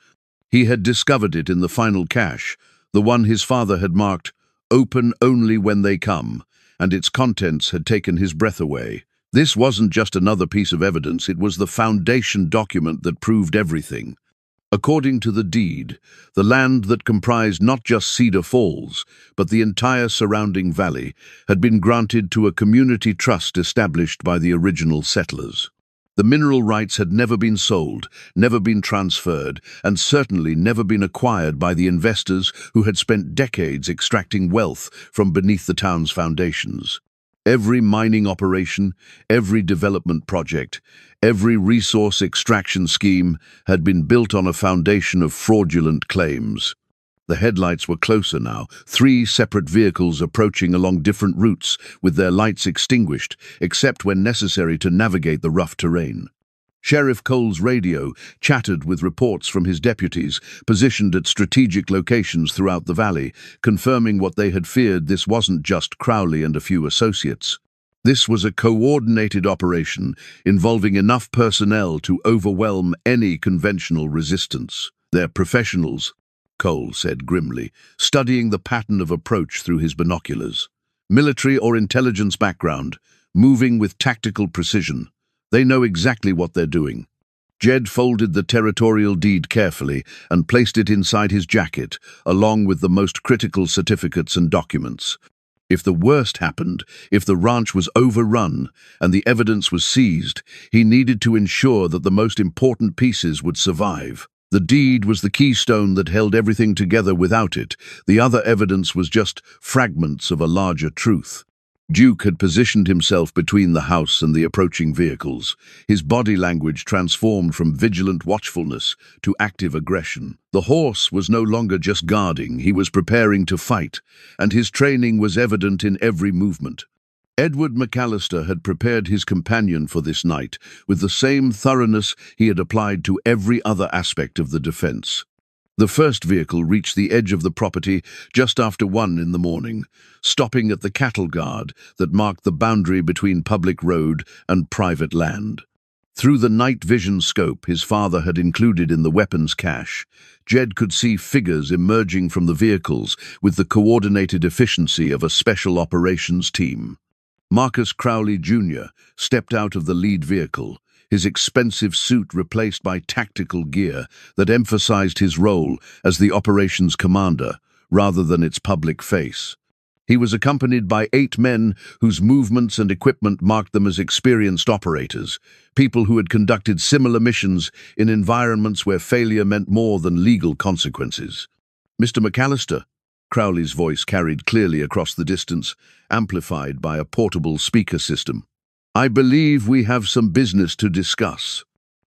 He had discovered it in the final cache, the one his father had marked, "Open only when they come," and its contents had taken his breath away. This wasn't just another piece of evidence, it was the foundation document that proved everything. According to the deed, the land that comprised not just Cedar Falls, but the entire surrounding valley, had been granted to a community trust established by the original settlers. The mineral rights had never been sold, never been transferred, and certainly never been acquired by the investors who had spent decades extracting wealth from beneath the town's foundations. Every mining operation, every development project, every resource extraction scheme had been built on a foundation of fraudulent claims. The headlights were closer now, 3 separate vehicles approaching along different routes, with their lights extinguished, except when necessary to navigate the rough terrain. Sheriff Cole's radio chattered with reports from his deputies, positioned at strategic locations throughout the valley, confirming what they had feared: this wasn't just Crowley and a few associates. This was a coordinated operation involving enough personnel to overwhelm any conventional resistance. "They're professionals," Cole said grimly, studying the pattern of approach through his binoculars. "Military or intelligence background, moving with tactical precision. They know exactly what they're doing." Jed folded the territorial deed carefully and placed it inside his jacket, along with the most critical certificates and documents. If the worst happened, if the ranch was overrun and the evidence was seized, he needed to ensure that the most important pieces would survive. The deed was the keystone that held everything together. Without it, the other evidence was just fragments of a larger truth. Duke had positioned himself between the house and the approaching vehicles. His body language transformed from vigilant watchfulness to active aggression. The horse was no longer just guarding, he was preparing to fight, and his training was evident in every movement. Edward McAllister had prepared his companion for this night with the same thoroughness he had applied to every other aspect of the defense. The first vehicle reached the edge of the property just after 1 in the morning, stopping at the cattle guard that marked the boundary between public road and private land. Through the night vision scope his father had included in the weapons cache, Jed could see figures emerging from the vehicles with the coordinated efficiency of a special operations team. Marcus Crowley Jr. stepped out of the lead vehicle, his expensive suit replaced by tactical gear that emphasized his role as the operations commander rather than its public face. He was accompanied by 8 men whose movements and equipment marked them as experienced operators, people who had conducted similar missions in environments where failure meant more than legal consequences. "Mr. McAllister," Crowley's voice carried clearly across the distance, amplified by a portable speaker system. "I believe we have some business to discuss.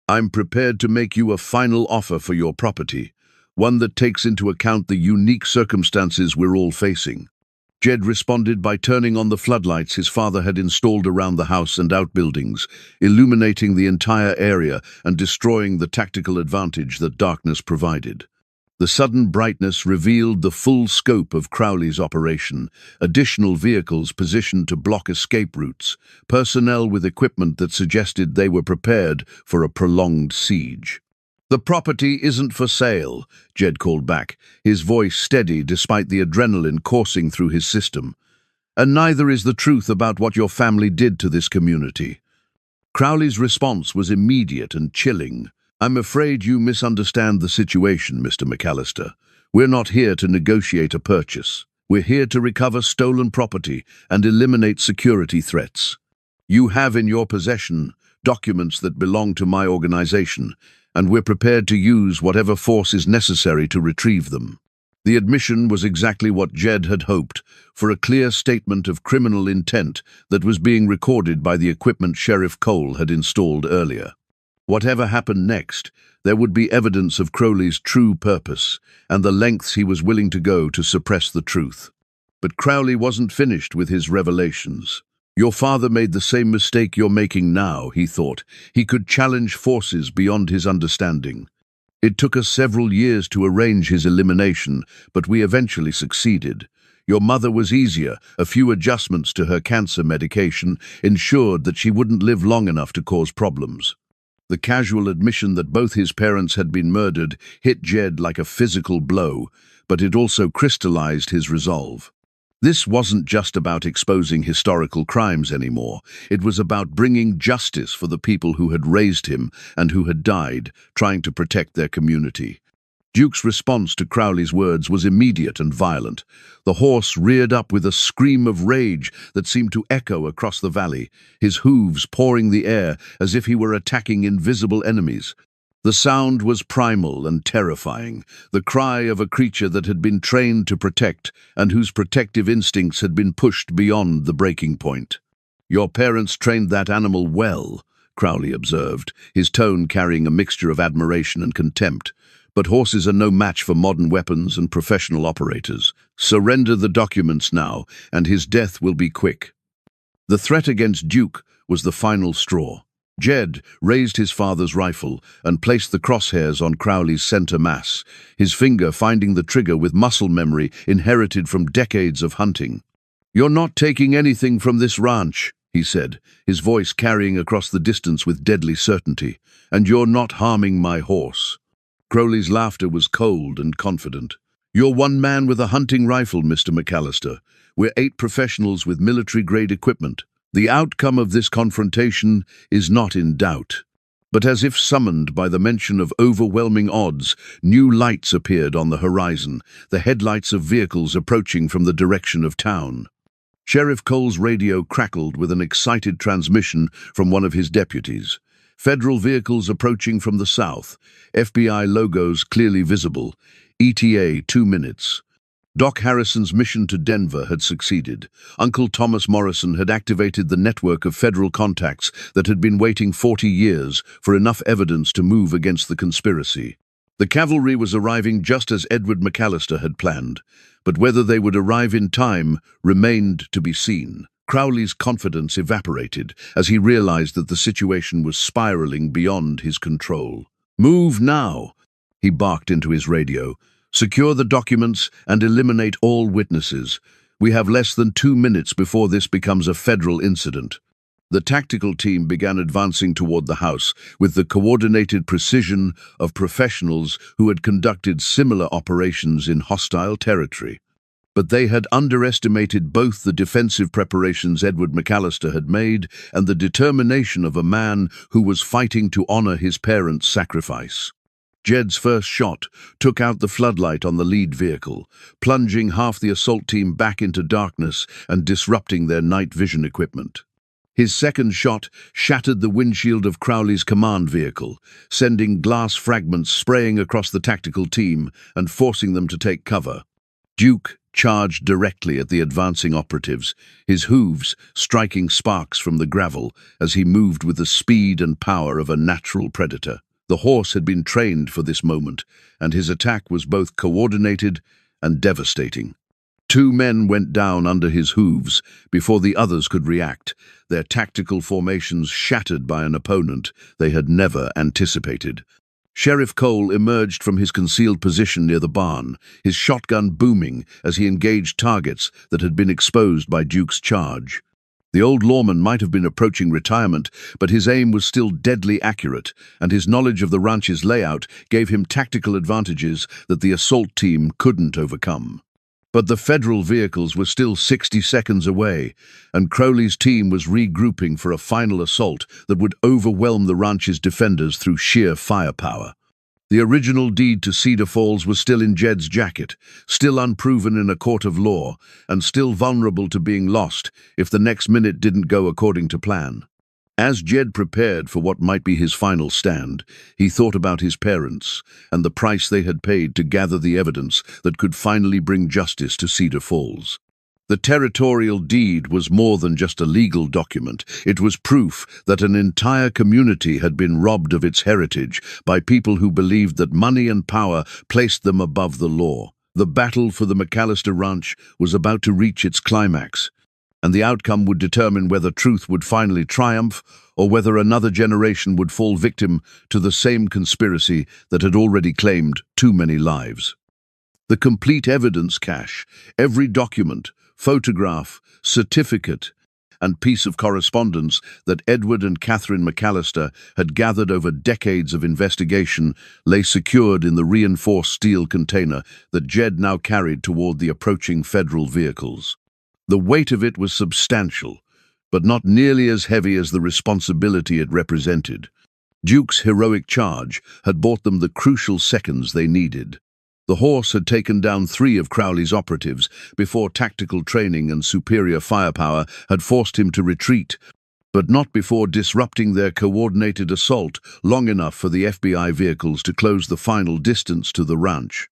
I'm prepared to make you a final offer for your property, one that takes into account the unique circumstances we're all facing." Jed responded by turning on the floodlights his father had installed around the house and outbuildings, illuminating the entire area and destroying the tactical advantage that darkness provided. The sudden brightness revealed the full scope of Crowley's operation: additional vehicles positioned to block escape routes, personnel with equipment that suggested they were prepared for a prolonged siege. "The property isn't for sale," Jed called back, his voice steady despite the adrenaline coursing through his system. "And neither is the truth about what your family did to this community." Crowley's response was immediate and chilling. "I'm afraid you misunderstand the situation, Mr. McAllister. We're not here to negotiate a purchase. We're here to recover stolen property and eliminate security threats. You have in your possession documents that belong to my organization, and we're prepared to use whatever force is necessary to retrieve them." The admission was exactly what Jed had hoped, for a clear statement of criminal intent that was being recorded by the equipment Sheriff Cole had installed earlier. Whatever happened next, there would be evidence of Crowley's true purpose and the lengths he was willing to go to suppress the truth. But Crowley wasn't finished with his revelations. "Your father made the same mistake you're making now," he thought. "He could challenge forces beyond his understanding. It took us several years to arrange his elimination, but we eventually succeeded. Your mother was easier. A few adjustments to her cancer medication ensured that she wouldn't live long enough to cause problems." The casual admission that both his parents had been murdered hit Jed like a physical blow, but it also crystallized his resolve. This wasn't just about exposing historical crimes anymore. It was about bringing justice for the people who had raised him and who had died, trying to protect their community. Duke's response to Crowley's words was immediate and violent. The horse reared up with a scream of rage that seemed to echo across the valley, his hooves pawing the air as if he were attacking invisible enemies. The sound was primal and terrifying, the cry of a creature that had been trained to protect and whose protective instincts had been pushed beyond the breaking point. "Your parents trained that animal well," Crowley observed, his tone carrying a mixture of admiration and contempt. "But horses are no match for modern weapons and professional operators. Surrender the documents now, and his death will be quick." The threat against Duke was the final straw. Jed raised his father's rifle and placed the crosshairs on Crowley's center mass, his finger finding the trigger with muscle memory inherited from decades of hunting. "You're not taking anything from this ranch," he said, his voice carrying across the distance with deadly certainty, "and you're not harming my horse." Crowley's laughter was cold and confident. "You're one man with a hunting rifle, Mr. McAllister. We're 8 professionals with military-grade equipment. The outcome of this confrontation is not in doubt." But as if summoned by the mention of overwhelming odds, new lights appeared on the horizon, the headlights of vehicles approaching from the direction of town. Sheriff Cole's radio crackled with an excited transmission from one of his deputies. Federal vehicles approaching from the south, FBI logos clearly visible, ETA 2 minutes. Doc Harrison's mission to Denver had succeeded. Uncle Thomas Morrison had activated the network of federal contacts that had been waiting 40 years for enough evidence to move against the conspiracy. The cavalry was arriving just as Edward McAllister had planned, but whether they would arrive in time remained to be seen. Crowley's confidence evaporated as he realized that the situation was spiraling beyond his control. "Move now," he barked into his radio. "Secure the documents and eliminate all witnesses. We have less than 2 minutes before this becomes a federal incident." The tactical team began advancing toward the house with the coordinated precision of professionals who had conducted similar operations in hostile territory. But they had underestimated both the defensive preparations Edward McAllister had made and the determination of a man who was fighting to honor his parents' sacrifice. Jed's first shot took out the floodlight on the lead vehicle, plunging half the assault team back into darkness and disrupting their night vision equipment. His second shot shattered the windshield of Crowley's command vehicle, sending glass fragments spraying across the tactical team and forcing them to take cover. Duke charged directly at the advancing operatives, his hooves striking sparks from the gravel as he moved with the speed and power of a natural predator. The horse had been trained for this moment, and his attack was both coordinated and devastating. 2 men went down under his hooves before the others could react, their tactical formations shattered by an opponent they had never anticipated. Sheriff Cole emerged from his concealed position near the barn, his shotgun booming as he engaged targets that had been exposed by Duke's charge. The old lawman might have been approaching retirement, but his aim was still deadly accurate, and his knowledge of the ranch's layout gave him tactical advantages that the assault team couldn't overcome. But the federal vehicles were still 60 seconds away, and Crowley's team was regrouping for a final assault that would overwhelm the ranch's defenders through sheer firepower. The original deed to Cedar Falls was still in Jed's jacket, still unproven in a court of law, and still vulnerable to being lost if the next minute didn't go according to plan. As Jed prepared for what might be his final stand, he thought about his parents and the price they had paid to gather the evidence that could finally bring justice to Cedar Falls. The territorial deed was more than just a legal document. It was proof that an entire community had been robbed of its heritage by people who believed that money and power placed them above the law. The battle for the McAllister Ranch was about to reach its climax, and the outcome would determine whether truth would finally triumph or whether another generation would fall victim to the same conspiracy that had already claimed too many lives. The complete evidence cache, every document, photograph, certificate, and piece of correspondence that Edward and Catherine McAllister had gathered over decades of investigation lay secured in the reinforced steel container that Jed now carried toward the approaching federal vehicles. The weight of it was substantial, but not nearly as heavy as the responsibility it represented. Duke's heroic charge had bought them the crucial seconds they needed. The horse had taken down 3 of Crowley's operatives before tactical training and superior firepower had forced him to retreat, but not before disrupting their coordinated assault long enough for the FBI vehicles to close the final distance to the ranch.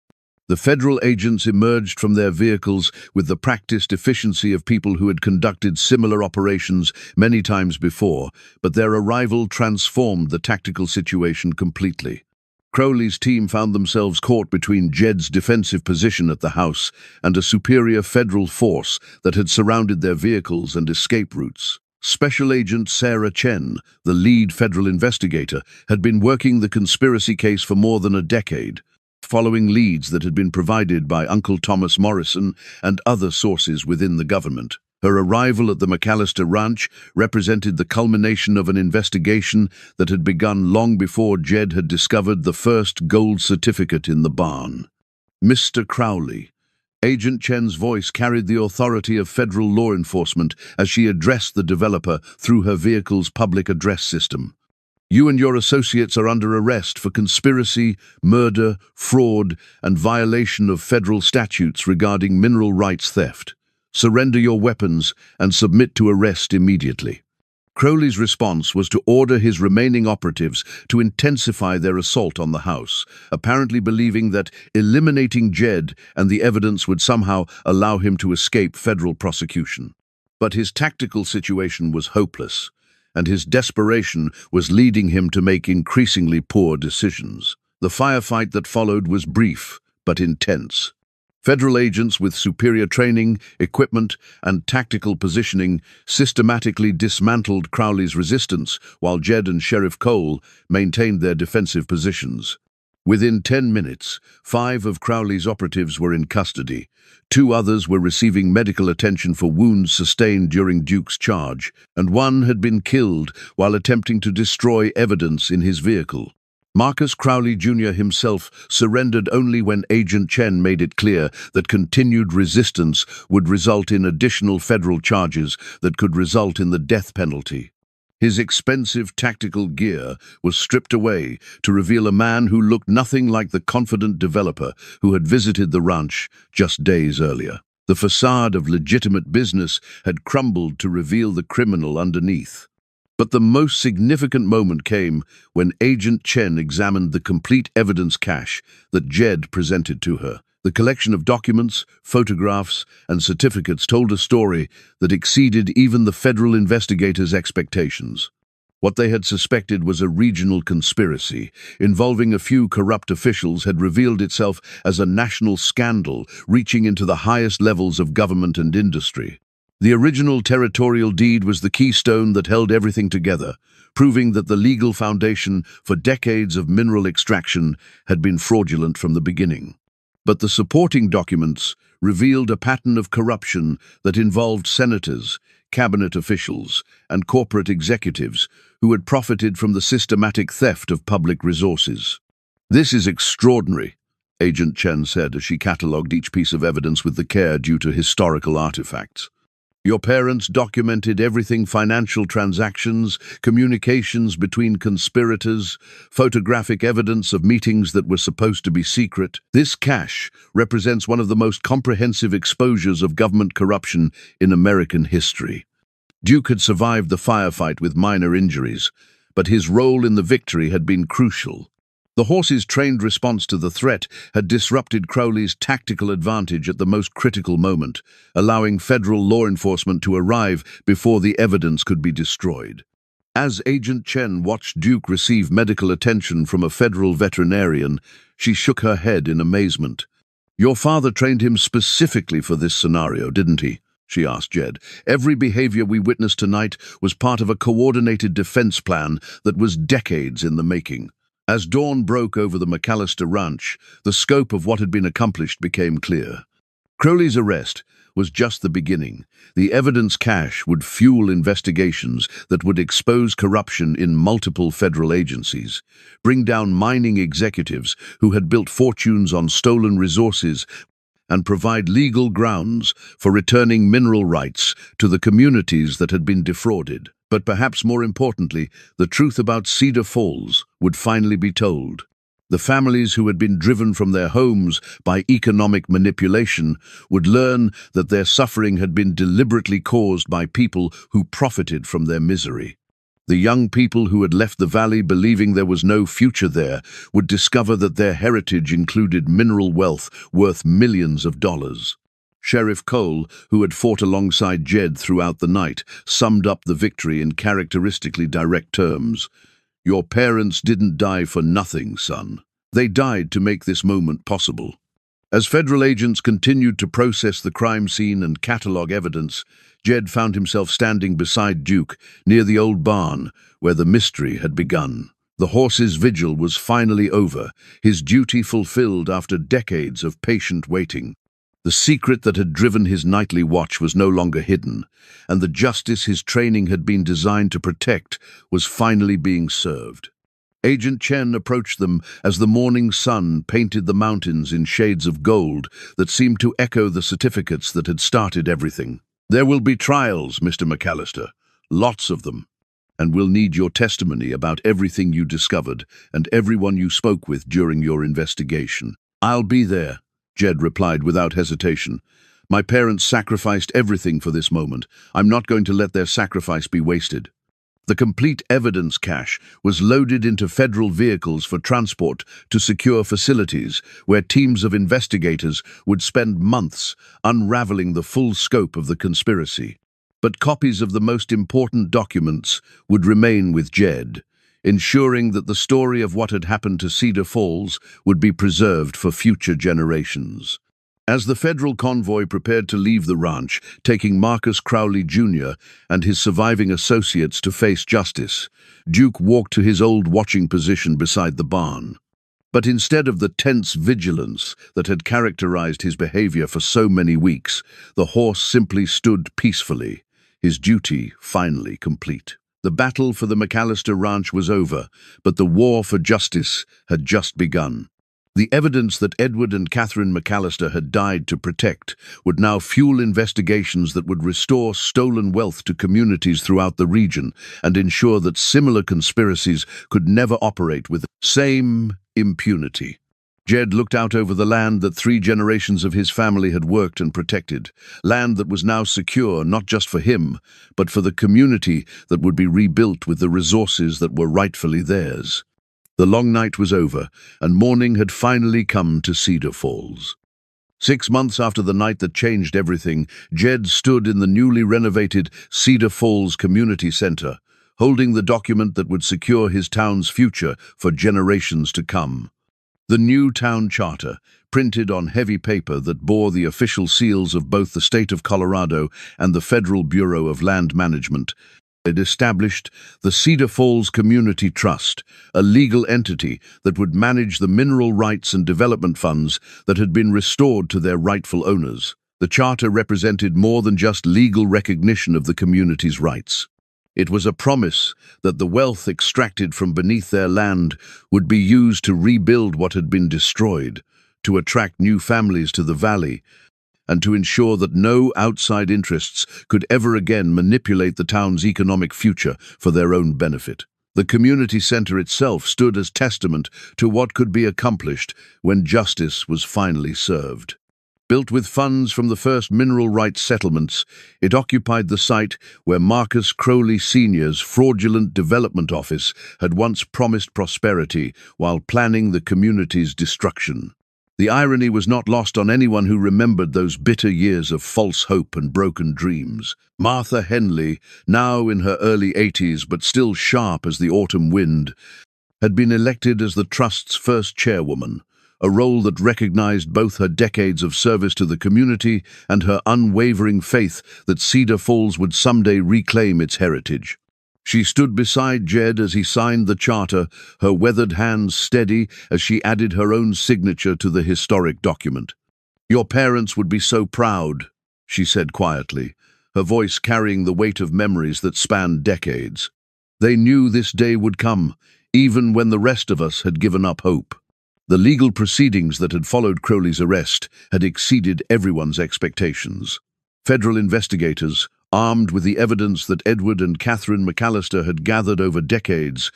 The federal agents emerged from their vehicles with the practiced efficiency of people who had conducted similar operations many times before, but their arrival transformed the tactical situation completely. Crowley's team found themselves caught between Jed's defensive position at the house and a superior federal force that had surrounded their vehicles and escape routes. Special Agent Sarah Chen, the lead federal investigator, had been working the conspiracy case for more than a decade, following leads that had been provided by Uncle Thomas Morrison and other sources within the government. Her arrival at the McAllister Ranch represented the culmination of an investigation that had begun long before Jed had discovered the first gold certificate in the barn. Mr. Crowley. Agent Chen's voice carried the authority of federal law enforcement as she addressed the developer through her vehicle's public address system. You and your associates are under arrest for conspiracy, murder, fraud, and violation of federal statutes regarding mineral rights theft. Surrender your weapons and submit to arrest immediately. Crowley's response was to order his remaining operatives to intensify their assault on the house, apparently believing that eliminating Jed and the evidence would somehow allow him to escape federal prosecution. But his tactical situation was hopeless, and his desperation was leading him to make increasingly poor decisions. The firefight that followed was brief but intense. Federal agents with superior training, equipment, and tactical positioning systematically dismantled Crowley's resistance, while Jed and Sheriff Cole maintained their defensive positions. Within 10 minutes, 5 of Crowley's operatives were in custody. 2 others were receiving medical attention for wounds sustained during Duke's charge, and 1 had been killed while attempting to destroy evidence in his vehicle. Marcus Crowley Jr. himself surrendered only when Agent Chen made it clear that continued resistance would result in additional federal charges that could result in the death penalty. His expensive tactical gear was stripped away to reveal a man who looked nothing like the confident developer who had visited the ranch just days earlier. The facade of legitimate business had crumbled to reveal the criminal underneath. But the most significant moment came when Agent Chen examined the complete evidence cache that Jed presented to her. The collection of documents, photographs, and certificates told a story that exceeded even the federal investigators' expectations. What they had suspected was a regional conspiracy involving a few corrupt officials had revealed itself as a national scandal reaching into the highest levels of government and industry. The original territorial deed was the keystone that held everything together, proving that the legal foundation for decades of mineral extraction had been fraudulent from the beginning. But the supporting documents revealed a pattern of corruption that involved senators, cabinet officials, and corporate executives who had profited from the systematic theft of public resources. "This is extraordinary," Agent Chen said as she catalogued each piece of evidence with the care due to historical artifacts. "Your parents documented everything: financial transactions, communications between conspirators, photographic evidence of meetings that were supposed to be secret. This cache represents one of the most comprehensive exposures of government corruption in American history." Duke had survived the firefight with minor injuries, but his role in the victory had been crucial. The horse's trained response to the threat had disrupted Crowley's tactical advantage at the most critical moment, allowing federal law enforcement to arrive before the evidence could be destroyed. As Agent Chen watched Duke receive medical attention from a federal veterinarian, she shook her head in amazement. "Your father trained him specifically for this scenario, didn't he?" she asked Jed. "Every behavior we witnessed tonight was part of a coordinated defense plan that was decades in the making." As dawn broke over the McAllister Ranch, the scope of what had been accomplished became clear. Crowley's arrest was just the beginning. The evidence cache would fuel investigations that would expose corruption in multiple federal agencies, bring down mining executives who had built fortunes on stolen resources, and provide legal grounds for returning mineral rights to the communities that had been defrauded. But perhaps more importantly, the truth about Cedar Falls would finally be told. The families who had been driven from their homes by economic manipulation would learn that their suffering had been deliberately caused by people who profited from their misery. The young people who had left the valley believing there was no future there would discover that their heritage included mineral wealth worth millions of dollars. Sheriff Cole, who had fought alongside Jed throughout the night, summed up the victory in characteristically direct terms. "Your parents didn't die for nothing, son. They died to make this moment possible." As federal agents continued to process the crime scene and catalog evidence, Jed found himself standing beside Duke, near the old barn, where the mystery had begun. The horse's vigil was finally over, his duty fulfilled after decades of patient waiting. The secret that had driven his nightly watch was no longer hidden, and the justice his training had been designed to protect was finally being served. Agent Chen approached them as the morning sun painted the mountains in shades of gold that seemed to echo the certificates that had started everything. "There will be trials, Mr. McAllister, lots of them, and we'll need your testimony about everything you discovered and everyone you spoke with during your investigation." "I'll be there," Jed replied without hesitation. "My parents sacrificed everything for this moment. I'm not going to let their sacrifice be wasted." The complete evidence cache was loaded into federal vehicles for transport to secure facilities where teams of investigators would spend months unraveling the full scope of the conspiracy. But copies of the most important documents would remain with Jed, ensuring that the story of what had happened to Cedar Falls would be preserved for future generations. As the federal convoy prepared to leave the ranch, taking Marcus Crowley Jr. and his surviving associates to face justice, Duke walked to his old watching position beside the barn. But instead of the tense vigilance that had characterized his behavior for so many weeks, the horse simply stood peacefully, his duty finally complete. The battle for the McAllister Ranch was over, but the war for justice had just begun. The evidence that Edward and Catherine McAllister had died to protect would now fuel investigations that would restore stolen wealth to communities throughout the region and ensure that similar conspiracies could never operate with the same impunity. Jed looked out over the land that 3 generations of his family had worked and protected, land that was now secure not just for him, but for the community that would be rebuilt with the resources that were rightfully theirs. The long night was over, and morning had finally come to Cedar Falls. 6 months after the night that changed everything, Jed stood in the newly renovated Cedar Falls Community Center, holding the document that would secure his town's future for generations to come. The new town charter, printed on heavy paper that bore the official seals of both the state of Colorado and the Federal Bureau of Land Management, it established the Cedar Falls Community Trust, a legal entity that would manage the mineral rights and development funds that had been restored to their rightful owners. The charter represented more than just legal recognition of the community's rights. It was a promise that the wealth extracted from beneath their land would be used to rebuild what had been destroyed, to attract new families to the valley, and to ensure that no outside interests could ever again manipulate the town's economic future for their own benefit. The community center itself stood as testament to what could be accomplished when justice was finally served. Built with funds from the first mineral rights settlements, it occupied the site where Marcus Crowley Sr.'s fraudulent development office had once promised prosperity while planning the community's destruction. The irony was not lost on anyone who remembered those bitter years of false hope and broken dreams. Martha Henley, now in her early 80s but still sharp as the autumn wind, had been elected as the Trust's first chairwoman, a role that recognized both her decades of service to the community and her unwavering faith that Cedar Falls would someday reclaim its heritage. She stood beside Jed as he signed the charter, her weathered hands steady as she added her own signature to the historic document. "Your parents would be so proud," she said quietly, her voice carrying the weight of memories that spanned decades. They knew this day would come, even when the rest of us had given up hope. The legal proceedings that had followed Crowley's arrest had exceeded everyone's expectations. Federal investigators, armed with the evidence that Edward and Catherine McAllister had gathered over decades,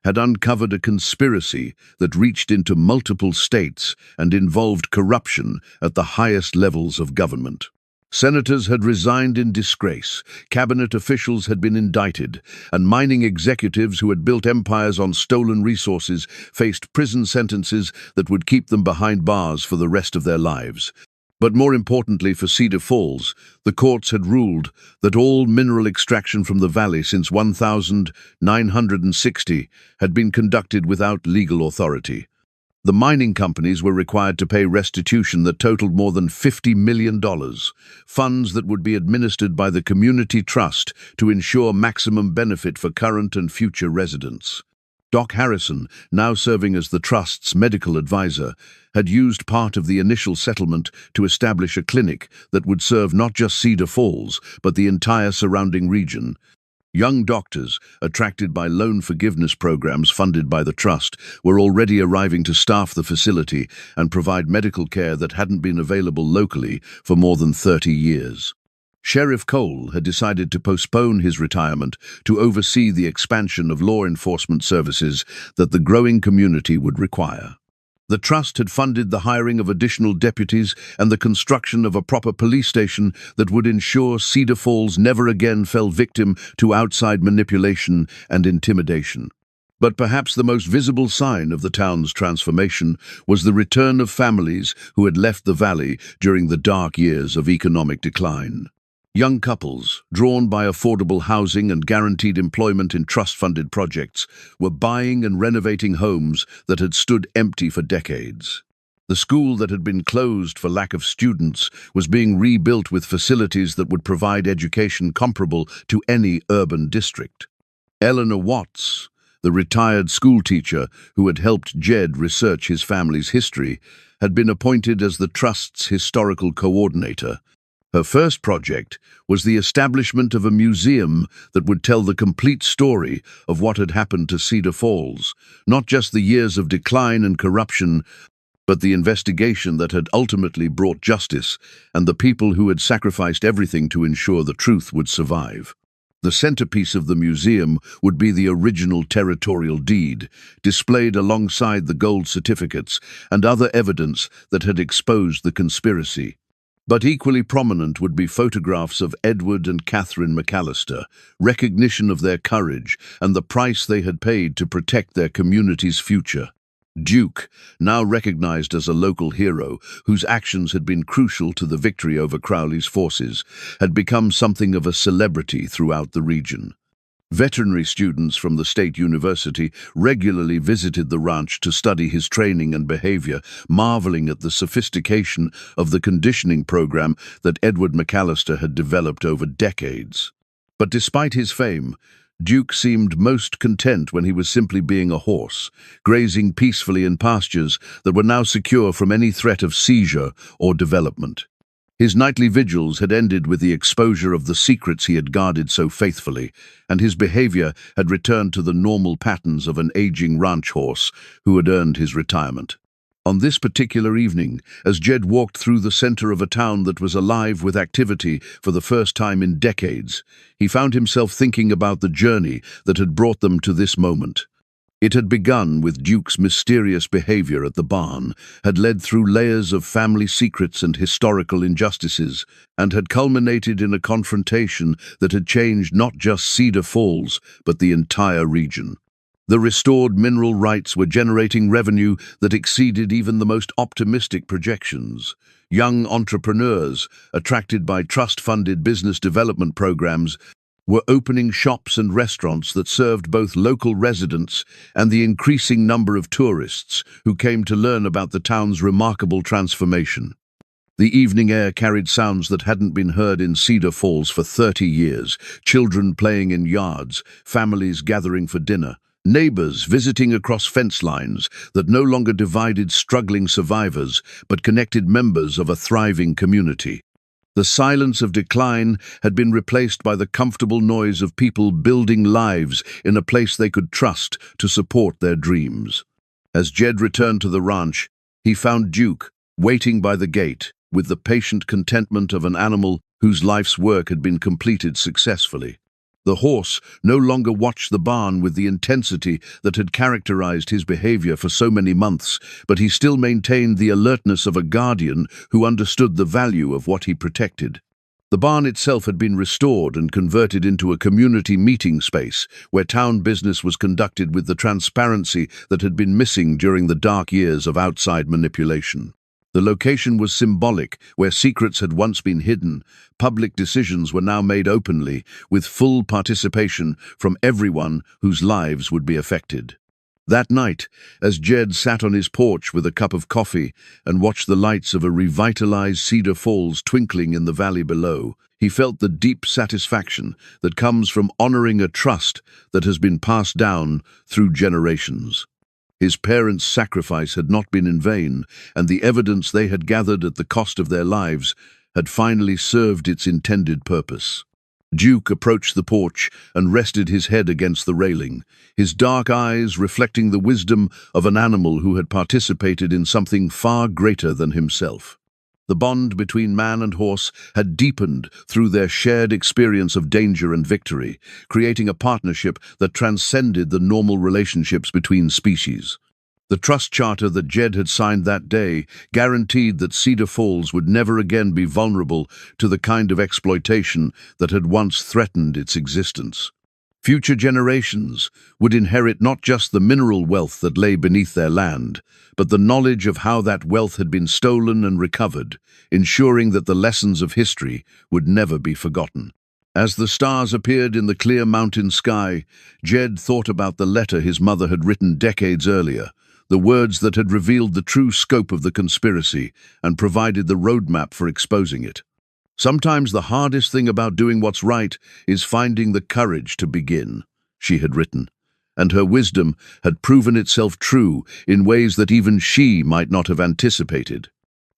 had uncovered a conspiracy that reached into multiple states and involved corruption at the highest levels of government. Senators had resigned in disgrace, cabinet officials had been indicted, and mining executives who had built empires on stolen resources faced prison sentences that would keep them behind bars for the rest of their lives. But more importantly for Cedar Falls, the courts had ruled that all mineral extraction from the valley since 1960 had been conducted without legal authority. The mining companies were required to pay restitution that totaled more than $50 million, funds that would be administered by the Community Trust to ensure maximum benefit for current and future residents. Doc Harrison, now serving as the Trust's medical advisor, had used part of the initial settlement to establish a clinic that would serve not just Cedar Falls, but the entire surrounding region. Young doctors, attracted by loan forgiveness programs funded by the Trust, were already arriving to staff the facility and provide medical care that hadn't been available locally for more than 30 years. Sheriff Cole had decided to postpone his retirement to oversee the expansion of law enforcement services that the growing community would require. The Trust had funded the hiring of additional deputies and the construction of a proper police station that would ensure Cedar Falls never again fell victim to outside manipulation and intimidation. But perhaps the most visible sign of the town's transformation was the return of families who had left the valley during the dark years of economic decline. Young couples, drawn by affordable housing and guaranteed employment in trust-funded projects, were buying and renovating homes that had stood empty for decades. The school that had been closed for lack of students was being rebuilt with facilities that would provide education comparable to any urban district. Eleanor Watts, the retired schoolteacher who had helped Jed research his family's history, had been appointed as the Trust's historical coordinator. Her first project was the establishment of a museum that would tell the complete story of what had happened to Cedar Falls, not just the years of decline and corruption, but the investigation that had ultimately brought justice and the people who had sacrificed everything to ensure the truth would survive. The centerpiece of the museum would be the original territorial deed, displayed alongside the gold certificates and other evidence that had exposed the conspiracy. But equally prominent would be photographs of Edward and Catherine McAllister, recognition of their courage and the price they had paid to protect their community's future. Duke, now recognized as a local hero whose actions had been crucial to the victory over Crowley's forces, had become something of a celebrity throughout the region. Veterinary students from the state university regularly visited the ranch to study his training and behavior, marveling at the sophistication of the conditioning program that Edward McAllister had developed over decades. But despite his fame, Duke seemed most content when he was simply being a horse, grazing peacefully in pastures that were now secure from any threat of seizure or development. His nightly vigils had ended with the exposure of the secrets he had guarded so faithfully, and his behavior had returned to the normal patterns of an aging ranch horse who had earned his retirement. On this particular evening, as Jed walked through the center of a town that was alive with activity for the first time in decades, he found himself thinking about the journey that had brought them to this moment. It had begun with Duke's mysterious behavior at the barn, had led through layers of family secrets and historical injustices, and had culminated in a confrontation that had changed not just Cedar Falls, but the entire region. The restored mineral rights were generating revenue that exceeded even the most optimistic projections. Young entrepreneurs, attracted by trust-funded business development programs, were opening shops and restaurants that served both local residents and the increasing number of tourists who came to learn about the town's remarkable transformation. The evening air carried sounds that hadn't been heard in Cedar Falls for 30 years, children playing in yards, families gathering for dinner, neighbors visiting across fence lines that no longer divided struggling survivors but connected members of a thriving community. The silence of decline had been replaced by the comfortable noise of people building lives in a place they could trust to support their dreams. As Jed returned to the ranch, he found Duke waiting by the gate with the patient contentment of an animal whose life's work had been completed successfully. The horse no longer watched the barn with the intensity that had characterized his behavior for so many months, but he still maintained the alertness of a guardian who understood the value of what he protected. The barn itself had been restored and converted into a community meeting space where town business was conducted with the transparency that had been missing during the dark years of outside manipulation. The location was symbolic. Where secrets had once been hidden, public decisions were now made openly, with full participation from everyone whose lives would be affected. That night, as Jed sat on his porch with a cup of coffee and watched the lights of a revitalized Cedar Falls twinkling in the valley below, he felt the deep satisfaction that comes from honoring a trust that has been passed down through generations. His parents' sacrifice had not been in vain, and the evidence they had gathered at the cost of their lives had finally served its intended purpose. Duke approached the porch and rested his head against the railing, his dark eyes reflecting the wisdom of an animal who had participated in something far greater than himself. The bond between man and horse had deepened through their shared experience of danger and victory, creating a partnership that transcended the normal relationships between species. The trust charter that Jed had signed that day guaranteed that Cedar Falls would never again be vulnerable to the kind of exploitation that had once threatened its existence. Future generations would inherit not just the mineral wealth that lay beneath their land, but the knowledge of how that wealth had been stolen and recovered, ensuring that the lessons of history would never be forgotten. As the stars appeared in the clear mountain sky, Jed thought about the letter his mother had written decades earlier, the words that had revealed the true scope of the conspiracy and provided the roadmap for exposing it. "Sometimes the hardest thing about doing what's right is finding the courage to begin," she had written, and her wisdom had proven itself true in ways that even she might not have anticipated.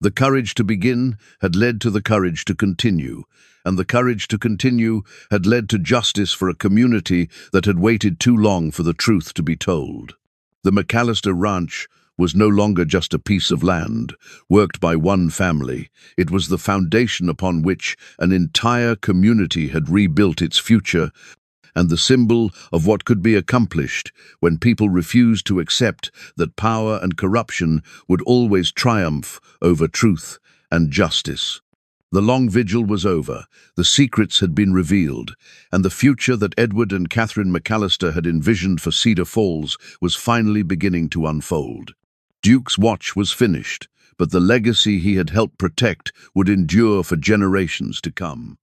The courage to begin had led to the courage to continue, and the courage to continue had led to justice for a community that had waited too long for the truth to be told. The McAllister Ranch was no longer just a piece of land, worked by one family. It was the foundation upon which an entire community had rebuilt its future, and the symbol of what could be accomplished when people refused to accept that power and corruption would always triumph over truth and justice. The long vigil was over, the secrets had been revealed, and the future that Edward and Catherine McAllister had envisioned for Cedar Falls was finally beginning to unfold. Duke's watch was finished, but the legacy he had helped protect would endure for generations to come.